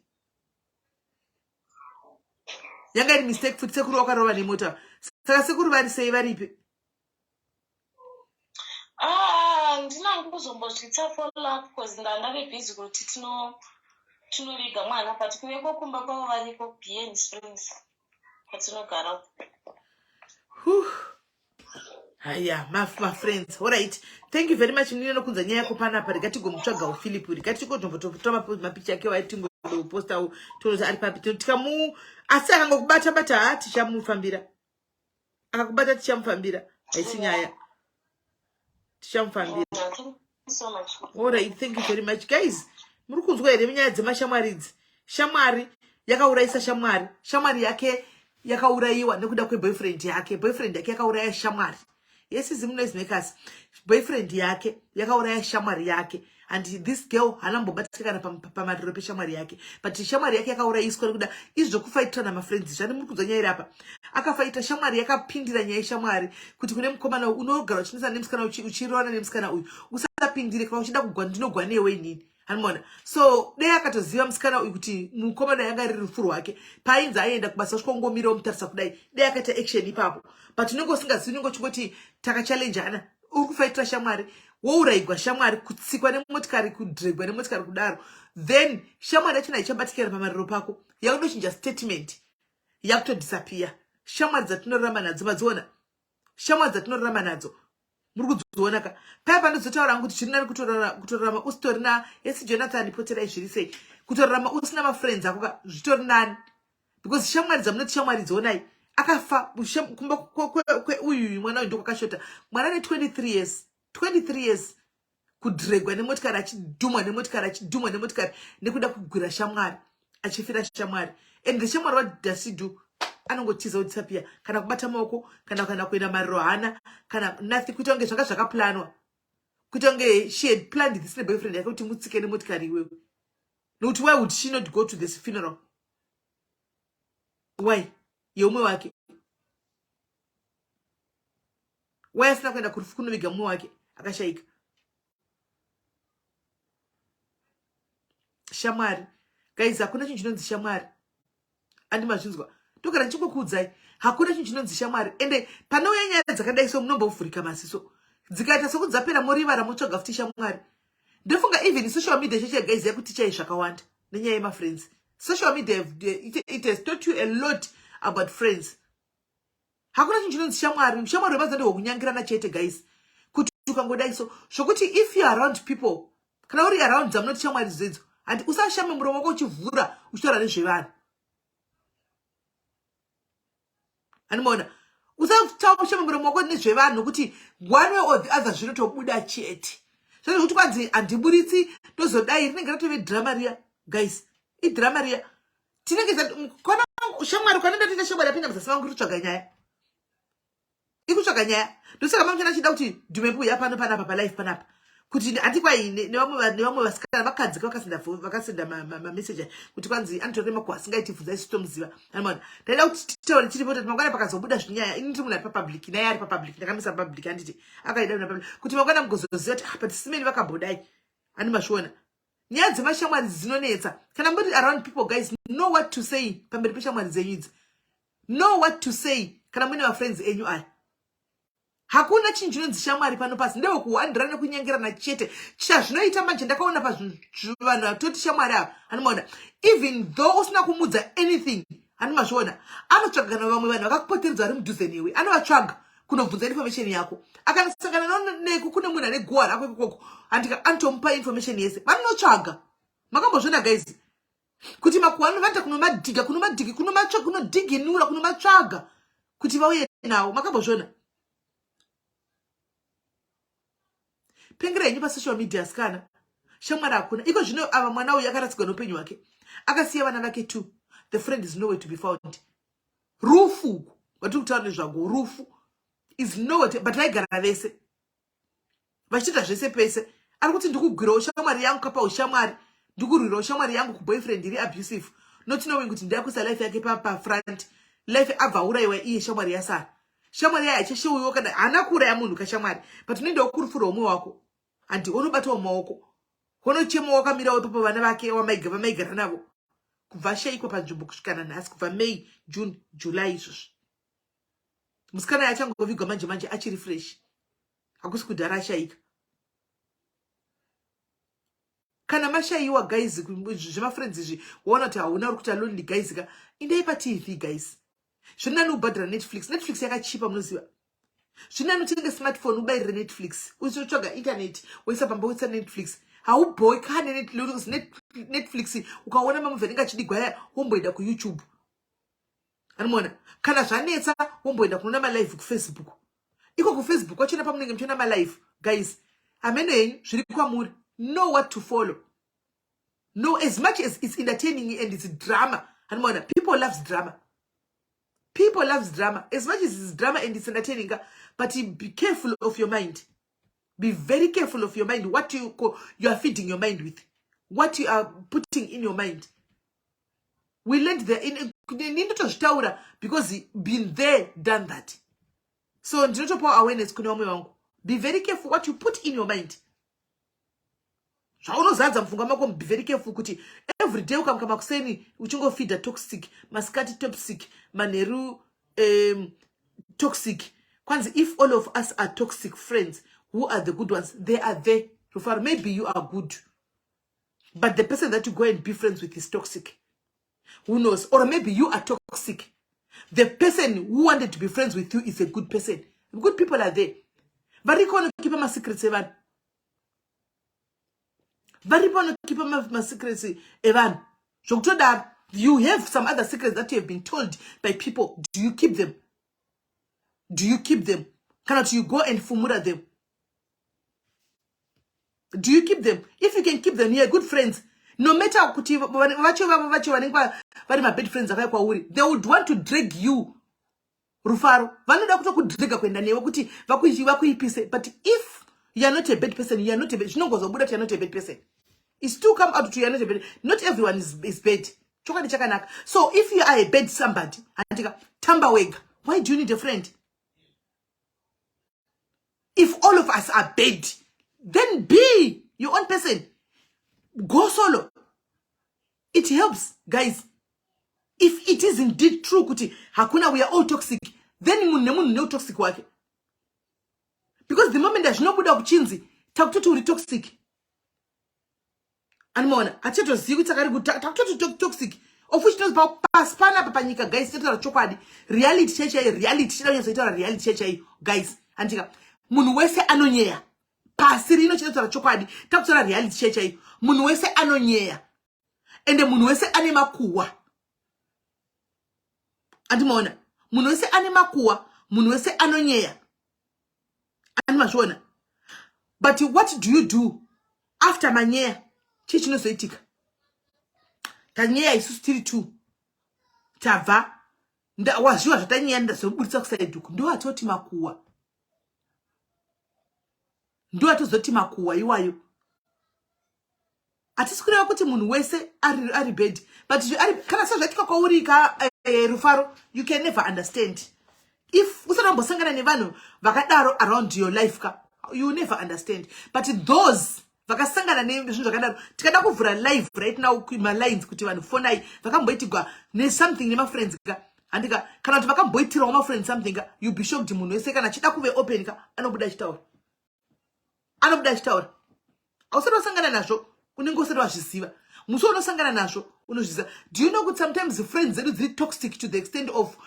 Yanga ni mistake futi sekuru wakarova nemota. Saka sekuru vari sei varipe? Ndina kuzombozvitsa follow up because ndandave busy kuti tinoriga mwana but kuneko kumba kwavo variko BN Springs kwatinogara. Haya, my friends. All right. Thank you very much. Nino kunza nyaya kupana pa rigati gomutsvaga Philip rigati kotombotora mapicha yake waitingo posta toza ari papi tikamu asi akangokubata bata tichamufambira. Akakubata tichamufambira. Aisinyaya. Tishamfambira. Thank you so much. All right, thank you very much, guys. Muri kunzwa here munyaya dzemashamwari idzi. Shamwari yakauraisa shamwari. Shamwari yake yakauraiwa nekuda kweboyfriend yake. Boyfriend yake yakauraya shamwari. Yes, is noisemakers. Boyfriend yake yakauraya shamwari yake. And this girl halambobatikana pamadiro peshamwari yake. But shamwari yake yakauraiswa nekuda izvokufaitira namafriends. Zvani muri kunzwa nyaya iri apa. Akafaita shamwari yakapindira nyaya shamwari kuti kune mukomana unogara uchinisa nemusikana uchirwana nemusikana uyu usapindire kana uchida kugwa ndinogwa newe inini. Hanimona. So dai akatoziva musikana uyu kuti mukomana yanga riri rufu rwake painzi aenda kubasa usvongomira omutarisa kudai dai akaita action ipapo. But unenge usingazivi unenge uchingoti takachallengeana uri kufaitira shamwari wouraigwa shamwari kutsikwa nemotikari kudhiregwa nemotikari kudaro then shamwari yachona ichabatikira pamariro pako yakudochinja statement yakutodisappear. Shamwari dzatinorarama nadzo madziona shamwari dzatinorarama nadzo muri kudziona ka paya panozotaura kuti zviri nani kutorarama usitori na yesi Jonathan poterai zviri sei kutorarama usina mafriends ako ka zvitori nani because shamwari dzamunoti shamwari dzonai akafa kumba uyu mwana uyu ndokwakashota mwana ne 23 years kudhiregwa nemotikari achidhumwa nemotikari nekuda kugwira shamwari achifira shamwari and the shamwari what does she do anongotiza udisappear kana kubata maoko kana kuenda mariro hana kana nothing kuita kunge zvanga zvakaplanwa kuita kunge she had planned this boyfriend yake kuti mutsike nemotikari iwewe nokuti why would she not go to this funeral? Why? Yeumwe wake why asina kuenda kunoviga mumwe wake akashaika. Shamwari guys, hakuna chinhu chinonzi shamwari. Andimazvinzwa ndogara ndichikukuudzai hakuna chinhu chinonzi shamwari ende panouya nyaya dzakadai so munombovhurika maziso dzikaita sokuti dzapera morivara motsvaga futi shamwari. Ndofunga even social media cheche guys yakuti chai zvakawanda nenyaya yemafriends. Social media it has taught you a lot about friends. Hakuna chinhu chinonzi shamwari. Shamwari webazande wokunyangirana chete guys kuti ukangodai so zvokuti if you are around people kana uri around dzamunoti shamwari zvedzo and usashame muromo wako uchivhura uchitaura nezvevanhu. Animona usashame muromo wako nezvevanhu kuti one way or the other zvinotobuda chete. Zvino kuti kwanzi andiburitsi tozodai rinenge ratove drama riya guys. Idrama riya tinenge kona shamwari kana ndati shamwari apinda muzasi vangu kutsvaga nyaya ikutsvaga nyaya ndosaka mamchana chida kuti ndimembu yapano panapa palife panapa kuti andikwai nevamwe vasikana vakadzika vakasenda mamessage kuti kwanzi anotorema kuasingaiti bvunzai sitomuziva. Anamona ndaida kuti titaure chiripo kuti mangwana pakazobuda zvinyaya ini ndiri munhu ari papublic naye ari papublic ndakamisa papublic anditi akaida munhu papublic kuti mangwana mugozoziva kuti but simeni vakambodai andimazviona. Nyaya dzemashamwari dzinonetsa kana muri around people guys know what to say pamberi peshamwari dzenyu idzi. Know what to say kana muine mafriends enyu aya. Hakuna chinhu chinonzi shamwari pano pasi ndewokuwandirana kunyangirana chete chazvinoita manje ndakaona pazvinhu vanhu vatoti shamwari ava anomaona even though usina kumudza anything anomazviona anotsvaga kana vamwe vanhu vakakupoteredza vari mudhuze newe anovatsvaga kunobvunza information yako akasangana neku kune munhu ane gowa rako ikoko andika anotomupa information yese vanotsvaga. Makambozviona guys kuti makuhanu vanoita kunomadhiga kunodiginura kunomatsvaga kuti vauye nawo. Makambozviona pengera yenyu pasocial media sikana shamwari hakuna iko zvino ava mwana uyu akarasikwa noupenyu hwake akasiya vana vake 2 the friend is nowhere to be found. Rufu watiri kutaura nezvangu rufu is nowhere but vaigara vese vachiita zvese pese ari kuti ndikugwirawo shamwari yangu kapawo shamwari ndikurwirawo shamwari yangu kuboyfriend iri abusive not knowing kuti ndakuisa life yake pafront life abva uraiwa iye shamwari yasara. Shamwari yaye achisheuyiwo kana haana kuuraya munhu kashamwari but unoendawo kurufura umwe wako andi unobatawo maoko unochemawo wakamirawo ipapo vana vake vamaigara navo kubva ashayikwa panzvimbo kusvikana nhasi kubva May, June, July izvozvi. Musikana yachangovigwa manje achiri fresh hakusi kudhara ashayika. Kana mashayiwa guys zvemafriends izvi waona kuti hauna uri kuita lonely guys ka indai paTV guys. Zvinani ubhadhira Netflix yakachipa munoziva. Zvinani utenge smartphone ubayirire Netflix uzotsvaga internet woisa pamba woisa Netflix haubhoyi kane Netflix ukaona mamuvi anenge achidigwa aya womboenda kuYouTube. Anoona kana zvanetsa womboenda kunoona malive kuFacebook. iko ku Facebook wachina pamunenge mchona my life guys amene zviri kwamuri know what to follow. No, as much as it's entertaining and it's drama, and people loves drama. People loves drama. As much as it's drama and it's entertaining, but be careful of your mind. Be very careful of your mind. What you are feeding your mind with. What you are putting in your mind. We learned that in because been there, done that. So awareness, be very careful what you put in your mind. Be very careful kuti every day ukamkama kuseni uchingo feed a toxic maskati toxic maneru toxic kwanzi. If all of us are toxic friends, who are the good ones? They are there. Maybe you are good, but the person that you go and be friends with is toxic. Who knows? Or maybe you are toxic, the person who wanted to be friends with you is a good person. Good people are there. Very keep my secrets, Evan. Very keep my secrets, Evan. That you have some other secrets that you have been told by people. Do you keep them? Do you keep them? Cannot you go and fumura them? Do you keep them? If you can keep them, you're good friends. No matter what my bad friends are, they would want to drag you. Rufaro. But if you are not a bad person, you are not a bad. No, because you are not a bad person. It's to come out to you are not a bad. Not everyone is bad. So if you are a bad somebody, Tambaweg, why do you need a friend? If all of us are bad, then be your own person. Go solo. It helps, guys. If it is indeed true, kuti hakuna we are all toxic, then munemu no toxic wake. Because the moment there's nobody opchinzi, talk to toxic. And mona, acheto zigu takari good talk to toxic. Of which knows about paspana papanika, guys, teta chopadi. Reality checha, reality checha, guys. Antika munwese anonyea. Pasirino cheta chopadi. Talk to reality checha. Munwese anonyea. And the munwese animakuwa. Antimona. Munwese animakuwa. Munwese anonyea. Animashona. But what do you do after manyea? Chichino soitika. Tanyea isu still too. Tava. Nda wajua tatanyea nda so bulisa kusaiduku. Ndo atoti makuwa. Ndo atozoti makuwa iwayo. Atisikuna kuti munhu wese ari bad, but kana sazvatika kwauri ka Rufaro, you can never understand. If usanombosangana nevanhu vakadaro around your life ka, you never understand. But those vakasangana nezvinhu zvakadaro, tikada kuvhura live right now kuma lines kuti vanhu fonai vakamboitigwa ne something nema friends ka, andika kana kuti vakamboitirawo ma friends something ka, you be shocked munhu wese kana chida kuve open ka anobuda chitaura. Anobuda chitaura. Ausanosangana nazvo. Do you know that sometimes the friends are very toxic to the extent of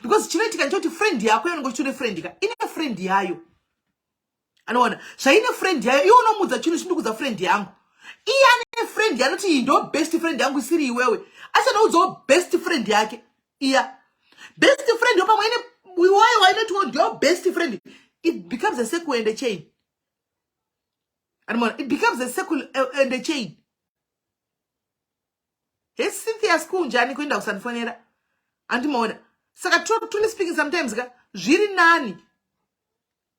because chileti can tell friend yako and go to the friend in a friend yayo. And one in a friend yayo, you know muza chinu shindu kuza friend yangu. Iya a friend ya not ndo best friend yangu siri wewe. Asa no zo best friend yake. Iya. Best friend yopa mwene why not want your best friend? It becomes a circle and a chain. And it becomes a circle and a chain. Yes, Cynthia school jani kwenda usanfonera. Anti mona. Saka truly speaking sometimes ga jiri nani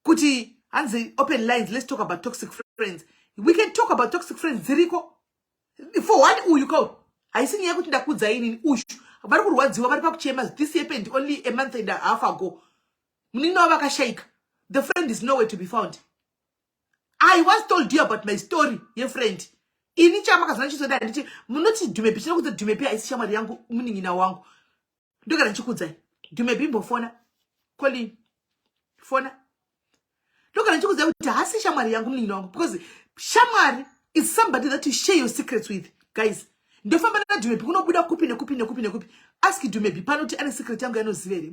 kuti anzi open lines. Let's talk about toxic friends. We can talk about toxic friends. Ziriko. For what you call? I see you kuti ndakudza ini ushu. This happened only a month and a half ago. The friend is nowhere to be found. I once told you about my story, your friend. Because Shamari is somebody that you share your secrets with, guys. The family do maybe no buda kupi. Ask you do maybe panoti any secret yangu no zivere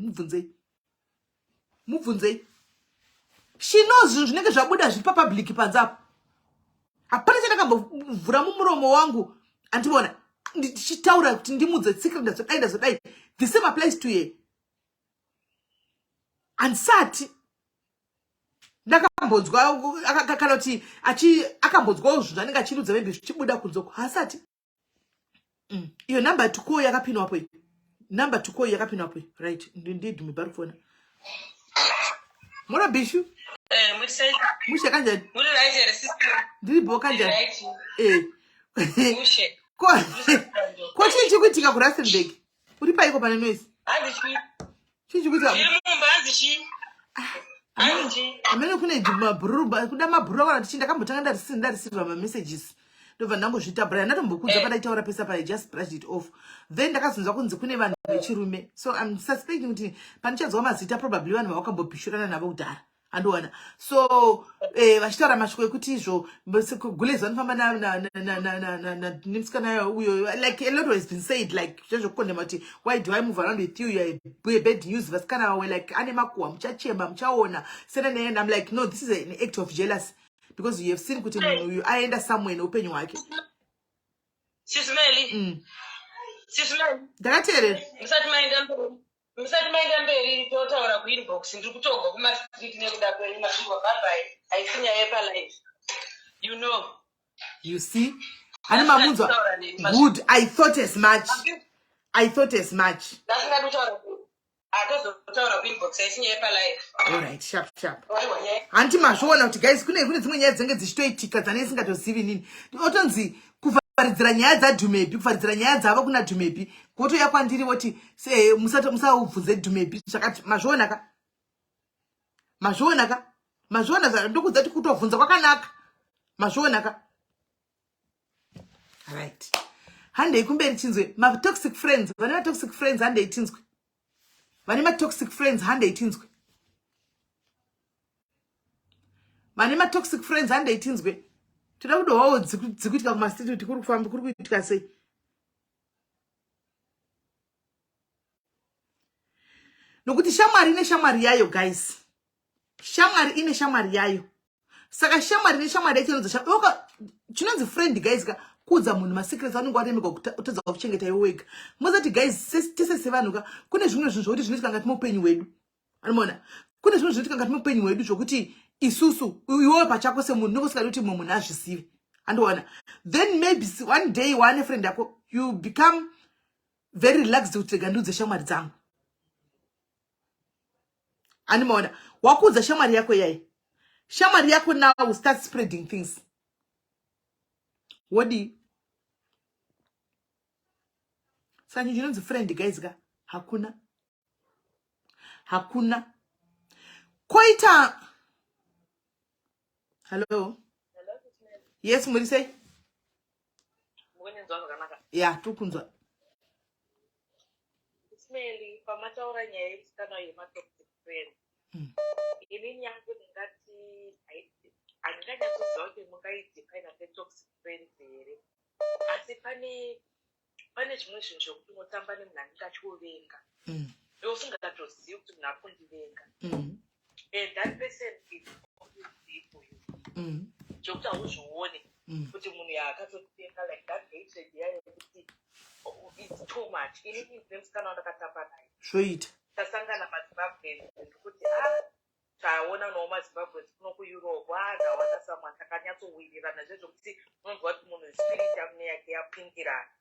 muvunze. She knows nigga jabuda ji papa public panza. Apana chana kamba vura mumuromo wangu antibona ndichitaura kuti ndimudze tsiku ndazodai the same applies to ye ansati ndakambodzwa kana kuti akambodzwawo zvinhu anenge achirudza maybe zvichibuda kunzoko hasati iyo number to call yakapinwapo number to call yakapinwapo right indeed mubari mura bishu mushe kanjani ndiribo kanjani ko chii chikuitika kurustenburg uri paiko pane noise chii chikuitika amene kune mabhururu kuda mabhururu kana tichi ndakambotanga ndarisirva mamessages ndobva ndangozvitabhura ndatombokudza padaitaura pesa pa I just brushed it off then ndakazonzwa kunzi kune vanhu vechirume so I'm suspecting kuti panichadzwa mazita probably vanhu vakambopishurana navo kudhara andowana so vachitaura mashoko ekuti izvo gulezi vanofamba nemusikana uyo like a lot has been said like zvezvokukondema kuti why do I move around with you, you're a bad news vasikana vawe like ane makuhwa muchachemba muchaona sena neenda I'm like no, this is an act of jealousy because you have seen kuti munhu uyu aenda somewhere neupenyu hwake SIS MELLY ndakateerera musati maenda mberi totaura kuinbox ndiri kutogwa kumastreet nekuda kwemasvigwa bhabai haisinya yepalife you know you see ani mamunzwa good I thought as much ndasingadi kutaura atozotaura kuinbox haisinya yepalife alright sharp hanti mazviona kuti guys kune dzimwe nyaya dzinenge dzichitoitika dzane isingatozivi nini otonzi kuvharidzira nyaya dzadhumebi kuvharidzira nyaya dzava kuna dhumebi kotoya kwandiri woti musaubvunze dhumebi zvakati mazvionaka ndokudza kuti kutobvunza kwakanaka mazvionaka right handei kumberi chinzwe matoxic friends vane matoxic friends handei tinzwe vane matoxic friends handei tinzwe vane matoxic friends handei tinzwe toda kudohwawo dzikuitika kumastituti kuri kuitika sei nokuti shamwari ine shamwari yayo guys shamwari ine shamwari yayo saka shamwari neshamwari yachinodza chinonzi friend guys ka kudza munhu masecrets anenge aremeka kutadza kuchengeta iwe wega mozati guys tese sevanhu ka kune zvimwe zvinhu zvokuti zvinoitika ngati muupenyu hwedu anoona kune zvimwe zvinoitika ngati muupenyu hwedu zvokuti isusu iwewe pachako semunhu nokusingadi kuti mumwe munhu azvizive andoona then maybe one day wane friend yako you become very relaxed kuti rega ndiudze shamwari dzangu animaona wakudza shamwari yako yayi shamwari yako now start spreading things wodi saka chinonzi friend guys ka hakuna koita hello yes muri sei ya tukunzwa SIS MELLY pamataura nyaya yemusikana yematoxic friend ini nyange ndingati handinganyatsoziva kuti mungaidefina setoxic friends here asi pane zvimwe zvinhu zvokuti unotamba nemunhu anenge achiuvenga iwe usingatozivi kuti munhu akundivenga and that person is always for you zvokuti hauzvione kuti munhu yaakatotenga like that hatred yayo yekuti it's too much ini nemusikana wandakatamba naye zvoita tasangana mazimbabwe ndikuti taona nawo mazimbabwe kuno kueurope ndawana samwana takanyatsowirirana zvezvokuti unonzwa kuti munhu spirit yamune yake yapingirana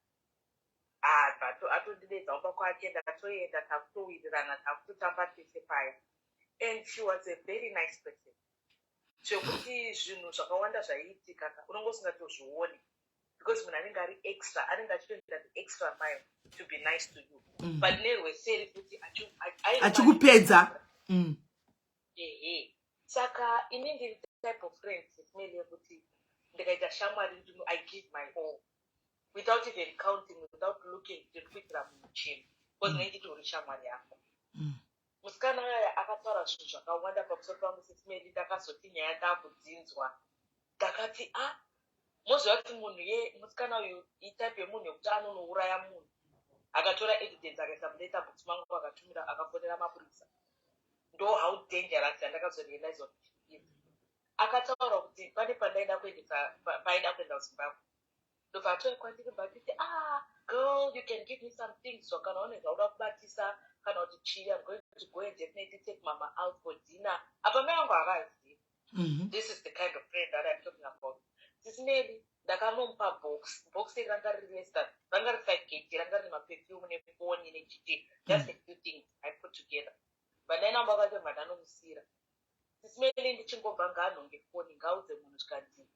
atondidedzawo pakwake ndakatoenda takutowirirana takutotamba tese paya and she was a very nice person zvekuti zvinhu zvakawanda zvaiitika unongosingatozvioni because munhu anenge ari extra anenge achitoenda the extra mile to be nice to you but nerweseri kuti achikupedza saka ini ndiri type of friends SIS MELLY yekuti ndikaita shamwari I give my all without even counting, without looking ndikuitira mumuchini because ndinenge uri shamwari yako musikana aya akataura zvinhu zvakawanda pamusoro pangu SIS MELLY ndakazoti nyaya ndakudzinzwa ndakati moziva kuti munhu musikana uyu itype yemunhu yekuti anonouraya munhu akatora evidence akaisa mudatabooks mangu akatumira akafonera mapurisa ndo how dangerous yandakazorealize kuti akataura kuti pane pandaida kuendesa paida kuenda kuzimbabwe ndobva atore kwandiri bhatiti girl, you can give me some things. So can only go up Batisa, cannot chill. I'm going to go and definitely take mama out for dinner. This is the kind of friend that I'm talking about. This maybe ndakanompa box ranga riresta ranga ri5 kg ranga rine maperfume nefoni nechiti just a few things I put together but then ambakati madanomusira tisimeli ndichingobva ngaanhonge foni ngaudze munhu zvikanzi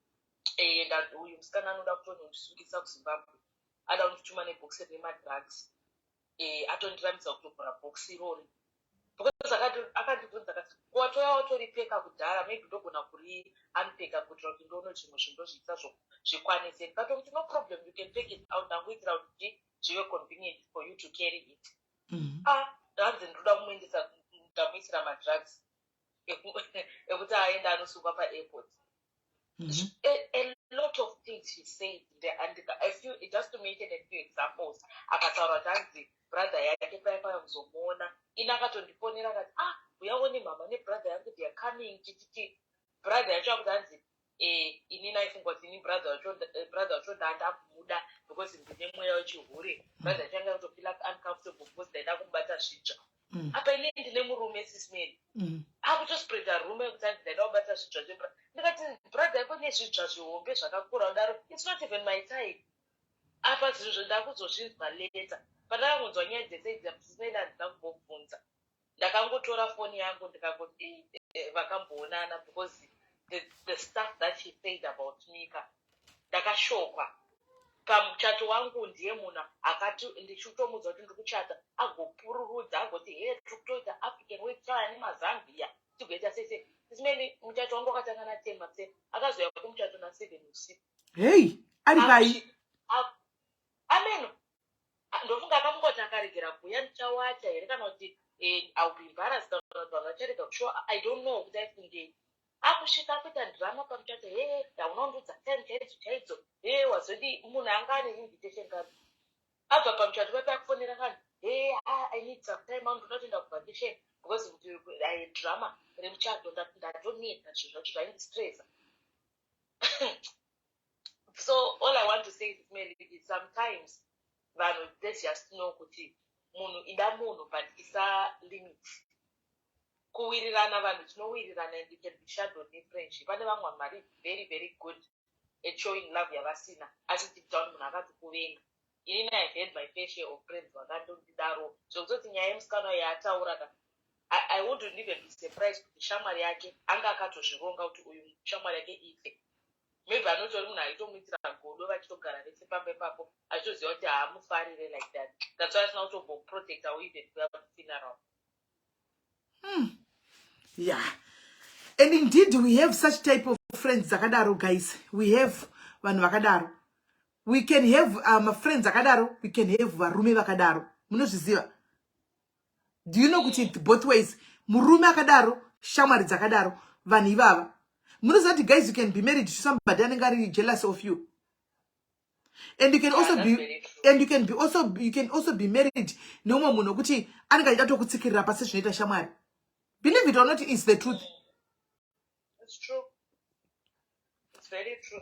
uyu musikana anoda kutondisungisa kuzimbabwe ada kundituma nebhoxi rine madrugs atondiramidza kutobvura boxi irori because akandibvunza akati watoya watoripeka kudhara maybe ndogona kuri unpeka kuitira kuti ndono zvimwe zvindozviisa zvikwanise ndikatokuti no problem you can take it out ndangoitira kuti zvive convenient for you to carry it hanzi ndoda kumuendesa ndamuisira madrugs ekuti aenda anosungwa paairport a lot of things she said and I feel just to mention a few examples akataura kuti hanzi brother yake paya kuzomuona ina akatondifonera akati uyaone mama nebrother yangu they are coming chichichi brother yacho akuti hanzi ini naifungwa kuti ini brother wacho ndandakumuda because ndine mweya wechihure brother yacho anga kutofila uncomfortable because ndaida kumubata zvidzva apa ine ndine murume sisimeni akutospreada rume kuti hanzi ndaida kubata zvidzva zvebra ndikati brother yako nezvidzva zvihombe zvakakura kudaro it's not even my type apa zvinhu zvendakuzozvinzwa leta pandakangonzwa nyaya dzese idzi sisimeni handina kumbobvunza ndakangotora foni yangu ndikangoti vakamboonana because the stuff that she said about Mika ndakashokwa pamuchato wangu ndiye munhu akati ndichitomudza kuti ndiri kuchata agopururudza agoti tiri kutoita african wetrial nemazambia tigoita sese isimeni muchato wangu akatanga na10 mapse akazoya kumuchato na7 usiku hei ari pai ameno ndofunga akangoti akaregera kuya ndichawacha here kana kuti I'll be embarrassed vangacharega kushowa I don't know kuti aifungei akusvika kuita drama pamuchato ndaunondudza time chaidzo wazoti munhu anga ane invitation kari abva pamuchato pape akufonera kani I need some time angu ndinotoenda kuvacation because drama remuchato ndatoneta zvinhu zvacho zvaindistressa so all I want to say is sometimes vanhu let's just know kuti munhu ida munhu but isa limit kuwirirana vanhu tinowirirana and you can be shadowed nefriendship pane vamwe mari very very good at showing love yavasina asi deep down munhu akati kuvenga inini I've had my fair share of friends vakatondidaro zvokutoti nyaya yemusikana yaataura I wouldn't even be surprised kuti shamwari yake anga akatozvironga kuti uyu shamwari yake ife maybe anotori munhu aitomuitira godo vachitogara vese pamba ipapo achitoziva kuti haamufarire like that that's why asina kutomboprotect or even kuya kufuneral yeah and indeed we have such type of friends zakadaro guys we have vanhu vakadaro we can have friends zakadaro we can have varume vakadaro munozviziva do you know kuti both ways murume akadaro shamwari dzakadaro vanhu ivava munoziva kuti guys you can be married to somebody anenge ari jealous of you and you can also be and you can also be married nomwe munhu kuti anenge achida tokutsikirira pasi zvinoita shamwari. Believe it or not, it's the truth. It's true. It's very true.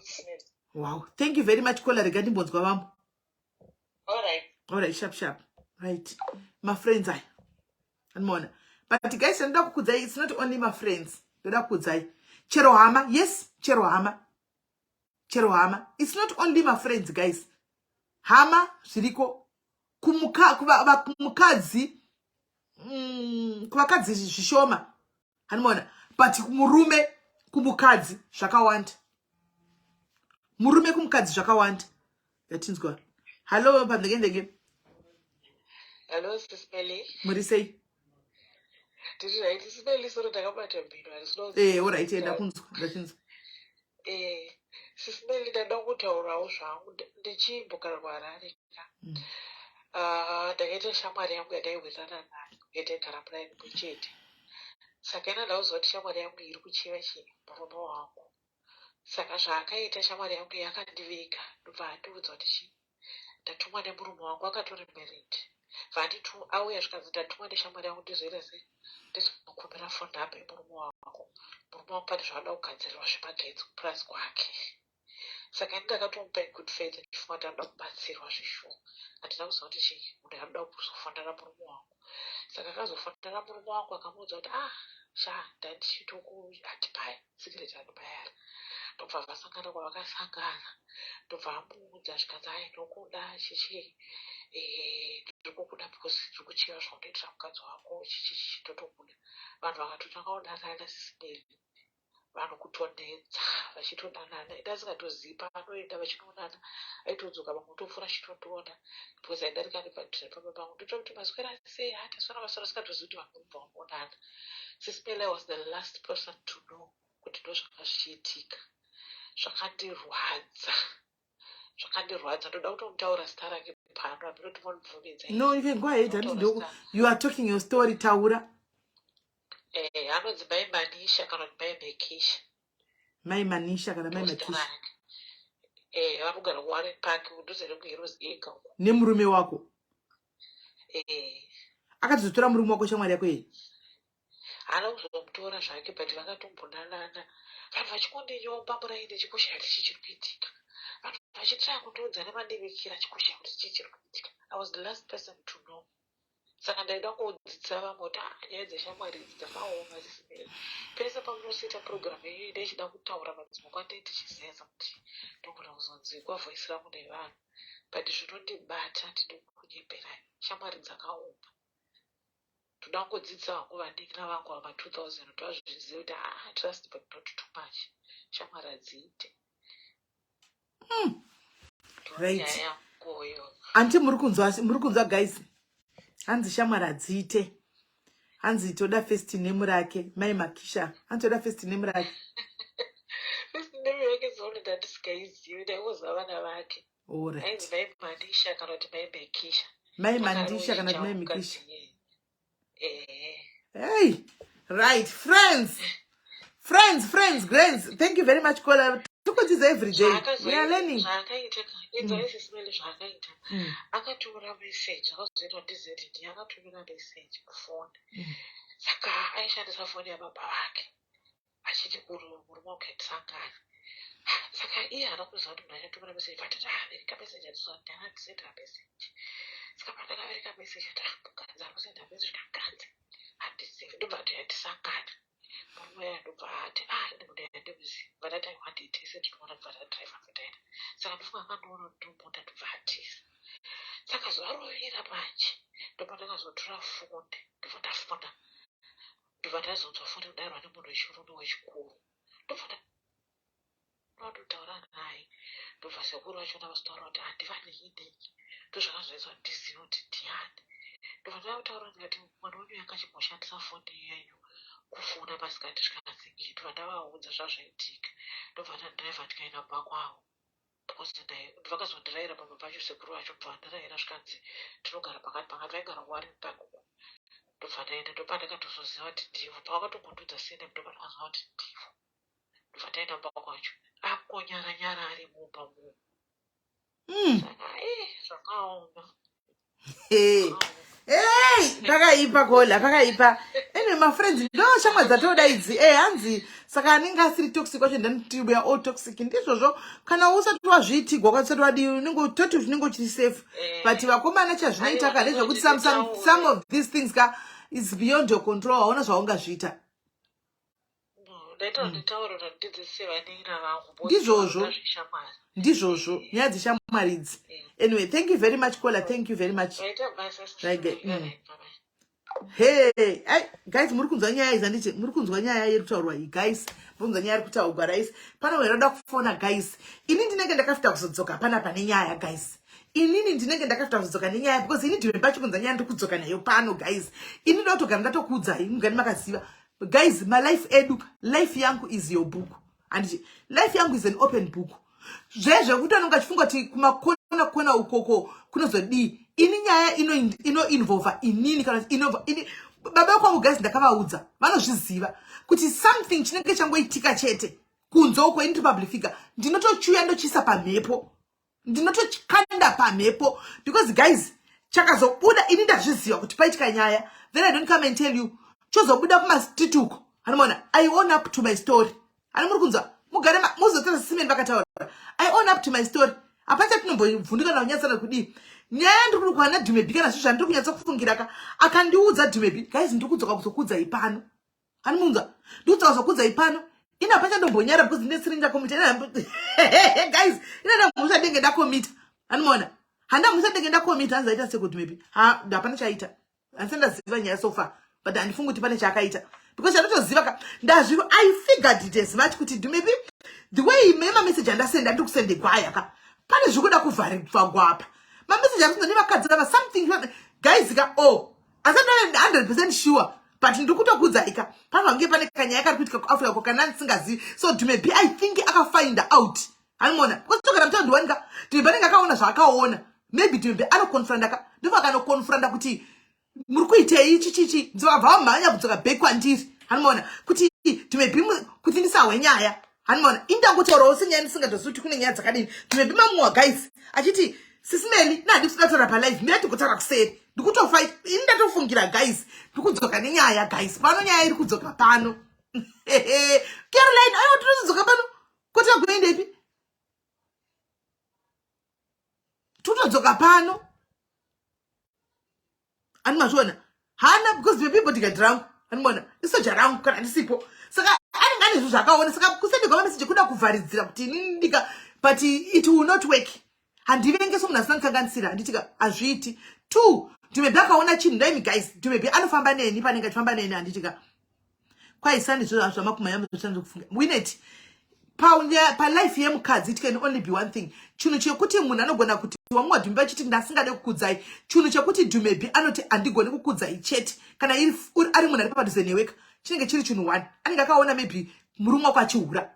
Wow. Thank you very much, Kola, regarding Bonzwa Wam. All right, sharp. Right. My friends, and more. But guys, it's not only my friends. Cherohama, yes, Cherohama. It's not only my friends, guys. Hama, Shiriko, kumukadzi, kubakadzi zvishoma. Hanmona. But murume kumukadzi zvakawanda. Murume kumukadzi zvakawanda. Yatinzwa. Hello, pandegende. Hello, Sis Melly. Murisei. Did you write Sis Melly sort of takabata mbino? All right, ndakunzwa. Sis Melly ndakutaurawo zvangu ndichimboka kwarari. Ndakaita shamwari yangu yadaiwirirana nayo yataigara puraini kuchete. Saka ndauziva kuti shamwari yangu iri kuchiva murume wangu. Saka zvaakaita shamwari yangu yakandiviga ndobva andiudza kuti ndatumwa nemurume wangu akatori married. Vanditu auya zvikanzi ndatumwa neshamwari yangu ndizoita sei ndizokumbira phone number yemurume wangu. Murume wangu pane zvaanoda kugadzirirwa zvemagetsi kupurazi kwake. saka ndakatomupa good faith ndifunga kuti anoda kubatsirwa zvishuwa handina kuziva kuti chii munhu anoda kuzofanira murume wangu saka akazofanira murume wangu akamuudza kuti ndandichitokuatipaya secret adipayara ndobva vasangana kwavakasangana ndobva amuudza zvikanzi ndokuda chichi ndikukuda because ndiri kuchiva zvaunoitira mukadzi wako chichi totokuda vanhu vakatotanga kudanana sisimeli vanhu kutondedza vachitodanana ida asingatozivi pavanoenda vachinoonana aitodzoka vamwe topfuura chitondiona because aidarika nepadhira pamba pangu ndoita kuti maswera sei hataswera maswera asingatozivi kuti vanhu vobva vamonana sisimeli was the last person to know kuti ndo zvanga zvichiitika zvakandirwadza ndoda kutomutaura zita rake pano hamino timonibvumidza No, you can go ahead. You are talking your story, Taura. Anonzi mai Manisha kana kuti mai Mekisha. Mai Manisha kana mai Mekisha. Vanogara kuWarren Park kudhuze nekuHeroes Acre. Nemurume wako. Akatozotora murume wako shamwari yako iyi. Haana kuzomutora zvake but vakatombonanana. Vanhu vachikondinyomba murainde chikosha kuti chii chiri kuitika. Vanhu vachitrai kundiudza nemandivikira chikosha kuti chii chiri kuitika. I was the last person to know. Saka ndaida kudzidzisa vamwe kuti nyaya dzeshamwari idzi dzakaoma sisimeli. Pese pamunosiita purogiramu yenyu ndechida kutaura madzimbo kwandei tichizenza kuti ndogona kuzonzwikwa voisi rangu nevanhu. But zvinondibata ndiri kunyemberai. Shamwari dzakaoma. Toda kungodzidzisa vangu vadiki navangu vama 2000 kuti vazvizive kuti trust but not too much. Shamwari hadziite. Right. Anti muri kunzwa guys. Hanzi shamwari hadziite. Hanzi toda first name rake mai Makisha. Hanzi toda first name rake. First name rake zone ndatisingaizivi ndaiuza vana vake. Alright. Ainzi mai Manisha kana kuti mai Mekisha. Mai Mandisha kana kuti mai Mekisha. Hey, right, friends, friends. Thank you very much, Kola. Talk about this every day. We are learning. Akatumira message akazoita ndizeti ndiyakatumira message kufoni saka aishandisa foni yababa vake achiti murume wakatisangana saka iye haana kuziva kuti munhu achatumira message vatati avereka message atisati ndakandisendera message saka pandakavereka message ati mukadzi ari kusenda message kakanzi handizivi ndobva ati yatisangana murume uya ndobva ati ine munhu yandimuzivi vatati aiwanditise ndinoona kubva tadhiraivha mutaenda saka ndofunga akandiona ndomonda ndobva atisa saka zuva rovira manje ndobva ndakazotora foni ndobva ndafona ndobva ndazonzwa foni kudarwa nemunhu wechirume wechikuru ndobva ndatotaura naye ndobva sekuru vachona vazotaura kuti handivaneinei ndozvakazoisa kuti ndizive kuti ndiani ndobva ndakutaura ndikati mwana wenyu yakachingoshandisa foni yenyu kufona masikati zvikanzi ndobva ndavaudza zvazvaitika ndobva ndadhiraivha ndikaenda mumba kwavo vakazondirayira pamba pacho sekuru vacho bva vandirayira zvikanzi tinogara pakati pakati vaigara kuWarren Park ndobva ndaenda ndobva ndakatozoziva kuti ndivo pavakatongondudza sene ndobva ndakaziva kuti ndivo ndobva ndaenda mumba kwacho akonyara ari mumba mumo saka zvakaoma Pakaipa Kola, pakaipa. Anyway, my friends, no shamwari dzatoda idzi. Hanzi saka anenge asiri toxic wacho ndanoti we are all toxic. Ndizvozvo kana usati wazviitigwa kwasati wadi unengototi unenge uchiri safe. But vakomana chazvinoita kare zvokuti some of these things is beyond your control. Hauna zvaungazviita. Ndizvozvo nyaya dzeshamwari idzi. Anyway, thank you very much, Kola. Thank you very much. Hey, guys, muri kunzwa nyaya izanditi, muri kunzwa nyaya iri kutaurwa iyi, guys. Muri kunzwa nyaya iri kutaurwa, guys. Pana weroda kufona, guys. Ini ndinenge ndakafita kuzodzoka pana pane nyaya, guys. Inini ndinenge ndakafita kuzodzoka nenyaya because ini ndiwe pacho kunzwa nyaya ndiri kudzoka nayo pano, guys. Ini ndotogara ndatokuudzai, mungani makaziva. Guys, my life yangu is your book. And life yangu is an open book. Zvezve kuti anonga chifunga kuti kumakona ukoko kunozodi ini nyaya ino involve inini kana ini baba kwangu guys ndakavaudza vanozviziva kuti something chinenge changoitika chete kunzo uko ini public figure ndinotochuya ndochisa pamhepo ndinotochikanda pamhepo because guys chakazobuda ini ndazviziva kuti paitika nyaya then I don't come and tell you chozobuda kumastituko hanomona I own up to my story ani muri kunzwa mugare muzotara simeni vakataura. I own up to my story. Apata tinombovhundika na unyasana kudi. Nyaya ndikuri kwana Dhumebi kana zvinhu zvandiri kunyatsa kufungira ka akandiudza Dhumebi guys ndiri kudzoka kuzokudza ipano. Animunza ndikudzoka kuzokudza ipano. Ina pacha ndombonyara because ndesiringa komita guys ina ndamusa denge ndakomita. Animona handa musa denge ndakomita anzaita seko Dhumebi. Ha ndapana chaita. Ansenda ziva nyaya so far but andifunga kuti pane chakaita because anotoziva ka ndazviro I figured it as much kuti Dhumebi the way mema message andasenda ndikusende kwaya ka pane zvikuda kuvharirwa gwapa. My message I'm going to something guys asana 100% sure but ndikuto kudzaika pange pane kanya yakapitika ku Africa kokana singazi so Dhumebi I think aka find out animona kusokera mtando wanga Dhumebi ngakaona zvakaona maybe Dhumebi anoconfronta ka ndifa kana confronta kuti muri kuitei chichichi nzobva mhanya kudzoka back kwandiri animona kuti Dhumebi kuti ndisawe nyaya animona indangutaurawo senyaya singazosuti kune nyaya dzakadini Dhumebi mamwa guys achiti SIS MELLY ndikutora pa live ndati kutara kuseri ndikutofight ndatofungira guys ndikudzoka nenyaya guys pano nyaya iri kudzoka pano Caroline ayo tuzodzoka pano kuti agoende ipi tutodzoka pano animazviona hana because the people get drunk animona isoja rangu kana ndisipo saka anenge ane zvinhu zvakaona saka kusendegwa message kuda kuvharidzira kuti ndika but it will not work. Handivenge so munasanga kanganisira anditika azviti 2 Dhumebi akaona chinhu ndaimi guys Dhumebi anofamba neni panenge achifamba neni anditika kwaisani zvo zvamakuma yamutsanzo kufunga wineti pa life yemukadzi it can only be one thing chinhu chekuti munhu anogona kuti wamwa Dhumebi achiti ndasingade kukudzai chinhu chekuti Dhumebi anoti andigone kukudzai chete kana ari munhu ari papadhuze neweka chinenge chiri chinhu 1 anenge akaona maybe murumwa kwachihura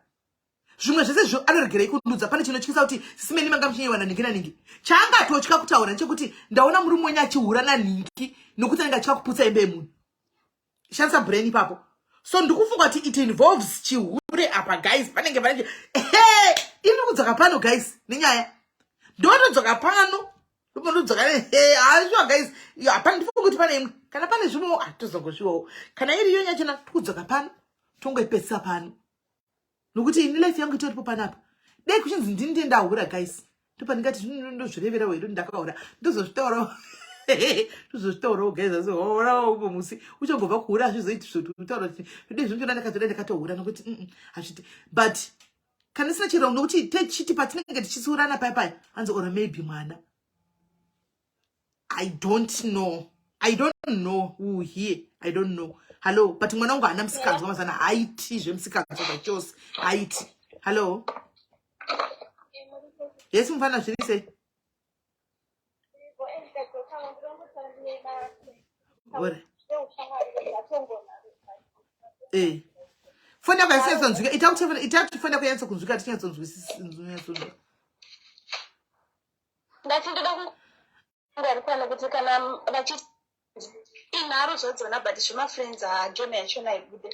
zvimwe zvese zvo anoregerei kundudza pane chinotyisa kuti SIS MELLY manga muchinyewana ningi naningi chaangatotya kutaura nchekuti ndaona murume wenyu achihura naningi nokuti anenge atya kuputsa imbe yemunhu shandisa brain ipapo so ndikufunga kuti it involves chihure apa guys panenge iri kudzoka pano guys nenyaya ndotodzoka pano ndodzoka ashua guys hapana ndifunga kuti pane imwe kana pane zvimwewo atozongozviwawo kana iri iyo nyachona tikudzoka pano tongoipesisa pano nokuti ini life yangu itoripo panapa dai kuchinzi ndini ndiye ndahura guys ndopandingati ndozvirevera wedu ndakaura ndozozvitaurawo ndozozvitaurawo guys asohorawo uko musi uchangobva kuhura hazvizoiti zvotaura kuti ndei zvinochona ndakatoda ndakatohura nokuti hazviti but kana isina chirungu nokuti techiti patinenge tichisiurana payapaya hanzi or maybe mwana I don't know who here I don't know. Hello, but mwana wangu ana msikanzwa mazana haiti zvemusikanzwa zvachose haiti. Hello. Yes mfana zvirise. Ore. Fona kwasenza nzwika itakufona kuyenza kunzwika tichinyatsonzwisisa nzwika. Ndati ndoda ngari kana kuti kana vachi inaro zvodzona but zvima friends John yachona ibude.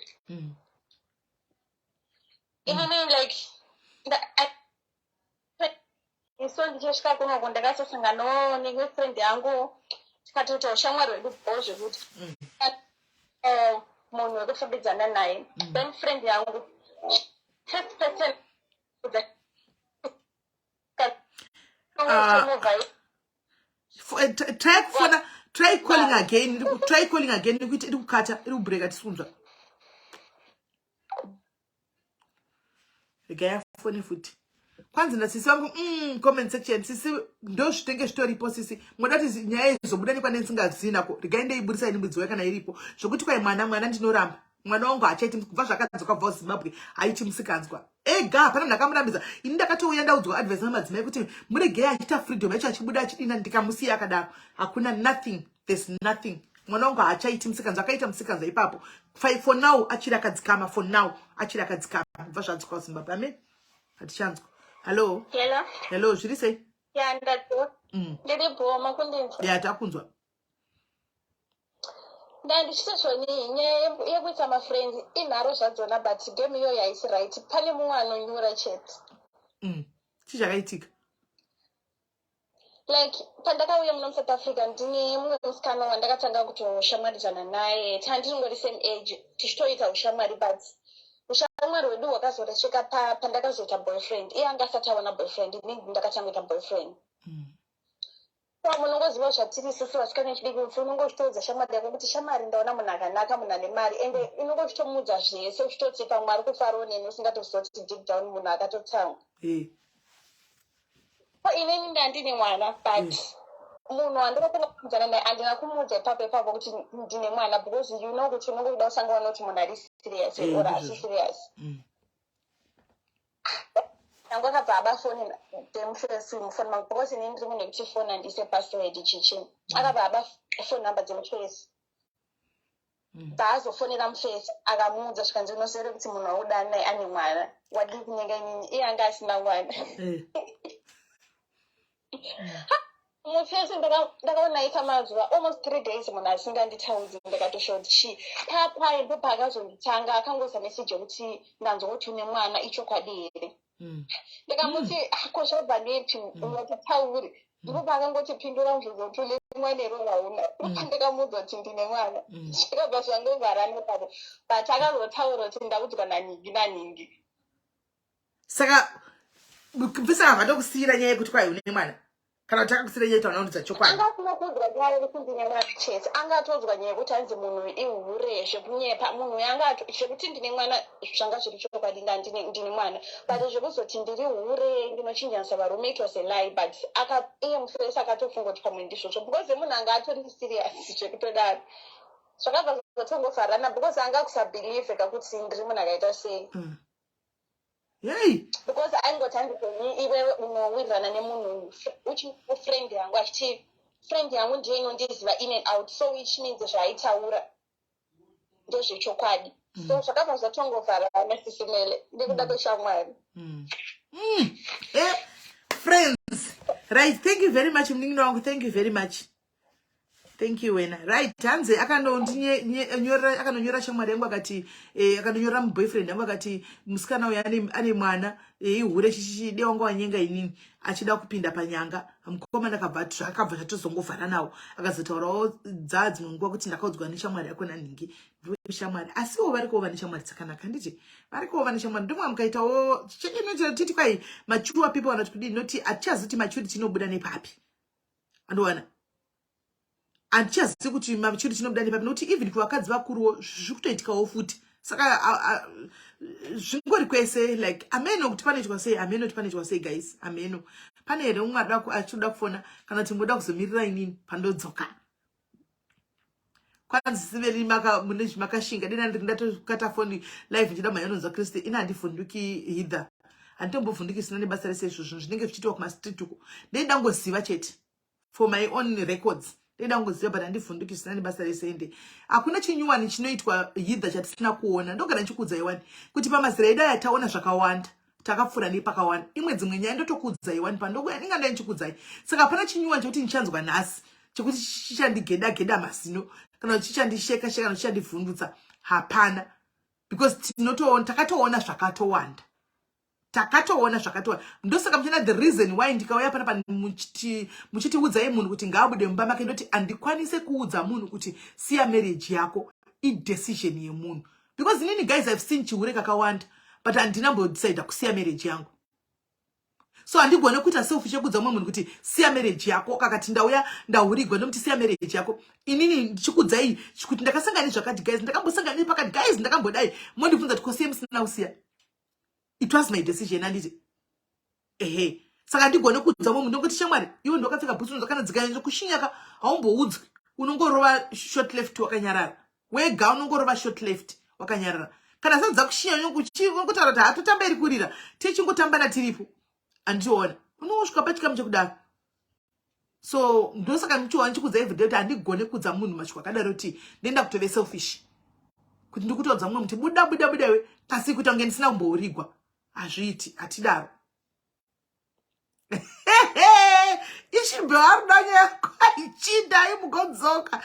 Inini like iso ndichosvika kunoko ndakasasanganawo nemwe friend yangu tikatoti ushamwari hwedu bho zvekuti munhu wekufambidzana naye then friend yangu first person try calling again nikuti iri kukata iri kubreka tisunzwa regaya foni futi kwanzi nasisi wangu comment section sisi ndo zvitenge zvitoripo sisi mwadati nyaya izobuda nekwane ndisingazinako regaende iburisa ini mudzi kana iripo zvokuti kwai mwana ndinoramba mwana wangu achaiti kubva zvakadzoka kubva Zimbabwe aichi musikanzwa ega pana ndakamurambidza ini ndakatouya ndaudzwa advice namadzimai kuti muregei achiita freedom yacho achibuda achidina ndikamusiya akadaro hakuna nothing there's nothing mwana wangu achaiti musikanzwa akaita musikanzwa ipapo for now achiri akadzikama for now achiri akadzikama kubva zvadzoka kuZimbabwe amen hatichanzwa. Hello zviri sei ndiripo makundinzwa takunzwa ndandichitezvoni nyaya yekuita mafriends inharo zvadzona but game iyoyo haisi right pane mumwe anonyura chete chii chakaitika like pandakauya muno muSouth Africa ndine mumwe musikana wandakatanga kutoshamwaridzana naye handingori same age tichitoita ushamwari but ushamwari wedu wakazorasvika pandakazoita boyfriend iye anga asati aona boyfriend inini ndakachangoita boyfriend munongoziva zvatiri isusu vasikana vechidiki kuti unongochitoudza shamwari yako kuti shamwari ndaona munhu akanaka munhu ane mari ende inongochitomudza zvese uchitoti pamwe ari kufarawo neni usingatoziva kuti deep down munhu akatotsamwa inini ndandine mwana but munhu wandinokona kuudzana naye handina kumuudza ipapo kuti ndine mwana because you know kuti unongoda kusangana kuti munhu ari serious or hasi serious nangu akabva abafonera demufesi mangu because inini ndiri munhu wekuti foni handise password chichi akabva abafoni namba dzemufesi baazofonera mufesi akamuudza zvikanzi unosere kuti munhu waudana naye ane mwana wadii kunyenga inini iye anga asina mwana mufesi ndakaona ita mazuva almost 3 days munhu asinganditaudzi ndakatoshout chi papai ndo paakazonditanga akangoisa meseji yekuti ndanzwa une mwana ichokwadi here ndakamuti koshabva neti unotitauri ndipo paakangotipindura muzvozotule mwanero wauna ndakamuudza kuti ndine mwana zvakabva zvangobvara nepapo but akazotaura kuti ndakudzwa naningi saka kubvisa vatokusiyira nyaya yekuti kwai une mwana kana kuti akakusiyira nyaya yekuti unaudza chokwadi angafuna kuudzwa nyaya yekuti ndine mwana chete angatodzwa nyaya yekuti hanzi munhu ihure zvekunyepa munhu zvekuti ndine mwana zvanga zviri chokwadi ndine mwana but zvekuzoti ndiri hure ndinochinjanisa varume it was a lie but iye mufesi akatofunga kuti pamwe ndizvozvo because munhu anga atori serious zvekutodaro zvakabva zvatongofarana because anga kusabhilieve kakuti ndiri munhu akaita sei because aingoti handikoni iwe unowirirana nemunhu friend yangu achiti friend yangu ndiyo inondiziva in and out so which means zvaaitaura ndezvechokwadi so zvakabva zvatongovharana sisimele ndikuda kweshamwari friends right thank you very much mningi wangu thank you very much thank you wena right hanze akanonyora shamwari yangu akati akanonyora muboyfriend yangu akati musikana uyu ane mwana ihure chichide wanga wanyenga inini achida kupinda panyanga mukomana akabva zvatozongovhara nawo akazotaurawo dzadzimwe nguva kuti ndakaudzwa neshamwari yako naningi shamwari asiwo vari kuova neshamwari dzakanaka nditi vari kuova neshamwari ndomwe mukaitawo titi kwai mature people vanoti kudini noti hatichazoti maturity inobuda nepapi andowana handichazivi kuti maturity inobuda nepapi nokuti even kuvakadzi vakuruwo zviri kutoitikawo futi saka zvingori kwese like ameno kuti panoitwa sei ameno kuti panoitwa sei guys ameno pane here umwe achida kufona kana kuti ngoda kuzomirira inini pandodzoka kwanzi siveri mune zvimakashinga dena ndiri ndatokata foni live ndichida mayanonzwa kristu ina handivhunduki hither handitombovhunduki sina nebasa rese izvozvo zvinenge zvichiitwa kumastreet uko ndeida ngoziva chete for my own records ndeida ngoziva but handivhunduki sina nebasa rese ende hakuna chinyuwani chinoitwa hither chatisina kuona ndogara ndichikuudza iwani kuti pamazira edu aya taona zvakawanda takapfuura nepakawanda imwe dzimwe nyaya ndotokuudzai iwani pandokuya ndingandai ndichikuudzai saka hapana chinyuwani chokuti ndichanzwa nhasi chokuti chichandigeda mazino kana kuti chichandisheka kana chichandivhundutsa hapana because takatoona zvakatowanda ndosaka muchina the reason why ndikauya panapa muchitiudzai munhu kuti ngaabude mumba make ndoti handikwanise kuudza munhu kuti siya marriage yako idecision yemunhu because inini guys I've seen chihure kakawanda but handinambodecida kusiya marriage yangu so handigone kuita selfish yekuudza mumwe munhu kuti siya marriage yako kakati ndauya ndahurigwa ndomuti siya marriage yako inini ndichikuudzai kuti ndakasangana zvakati guys ndakambosangana pakati guys ndakambodai mondibvunza kuti kosiye musina kusiya it was my decision anditi saka ndigone kuudza mumwe ndongoti shamwari iwe ndokapfeka bhutsu ndakanadzika kushinyaka haumboudzwi unongorova short left wakanyarara wega unongorova short left wakanyarara kana sadza kushinya unongutaura kuti hatotamba iri kurira tichingotambana tiripo andiona unosvika pachikamu chekudaro so ndosaka ndichiwana chikudza everyday kuti handigone kuudza munhu masviko akadaro kuti ndenda kutove selfish kuti ndikutaudza mumwe muti buda we pasi kuti ange ndisina kumbourigwa hazviiti hatidaro ishibhe arudanya yako aichida imugodzoka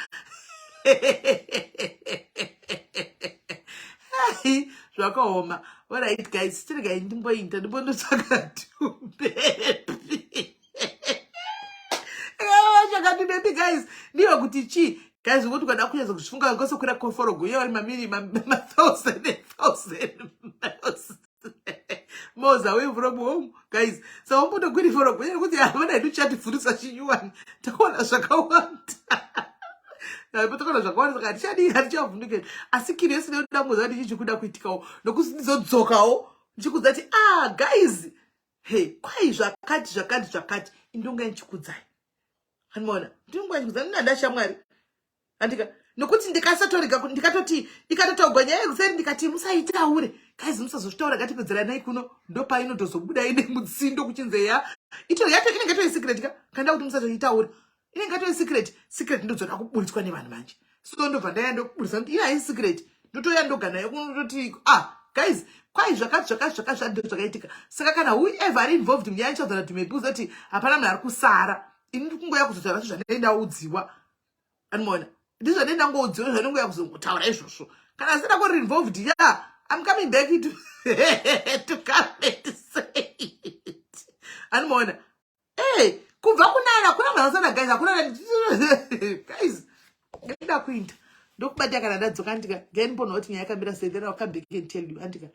zvakaoma alright guys tirigai ndimboinda ndimbonotsvaka tubebi chakati bebi guys ndiyo kuti chi guys ukuthi kada kuyenza kufunga ngosokwira koforo guye wali mamili ma thousand Moza we from home guys so umbuto kwiri foro guye kuti abana nduchati furusa chinyuwani takona zvakawanda na potokona zvakawanda saka tichadi hatichavunuke asi kiresi ndodamuza kuti chichikuda kuitikawo nokusindizodzokawo ndichikudzati guys hey kwai zvakati indonga nchikudzai hanimona ndingwa nchikudzai nanda shamwari andika nokuti ndikasatorika ndikatoti ikatotogonya kuseri ndikati musaitaure guys musazozvitaura gatipedzera nai kuno ndopa inotozobuda ine mutsindo kuchinzeya ito yato inenge to secret kanda kuti musazoitaura inenge to secret ndozoda kuburitswa nevanhu manje so ndobva ndaenda kuburisa kuti ina secret ndotoya ndogana yakunoti guys kwai zvakati zvakaitika saka kana whoever are involved muyanchazoda kuti maybe uzoti hapana munhu ari kusara ini kungoya kuzotaura zvandenda udziwa anmona ndizvo ndenda ngoudziwa zvanongoya kuzongotaura izvozvo kana asina kuri involved I'm coming back to come to say it anmona kubva kunana kuna mhasana guys akuna guys ngenda kuinda ndokubata kana ndadzoka ndika ngeni mbono kuti nyaya yakamira sei then I'll come back and tell you andika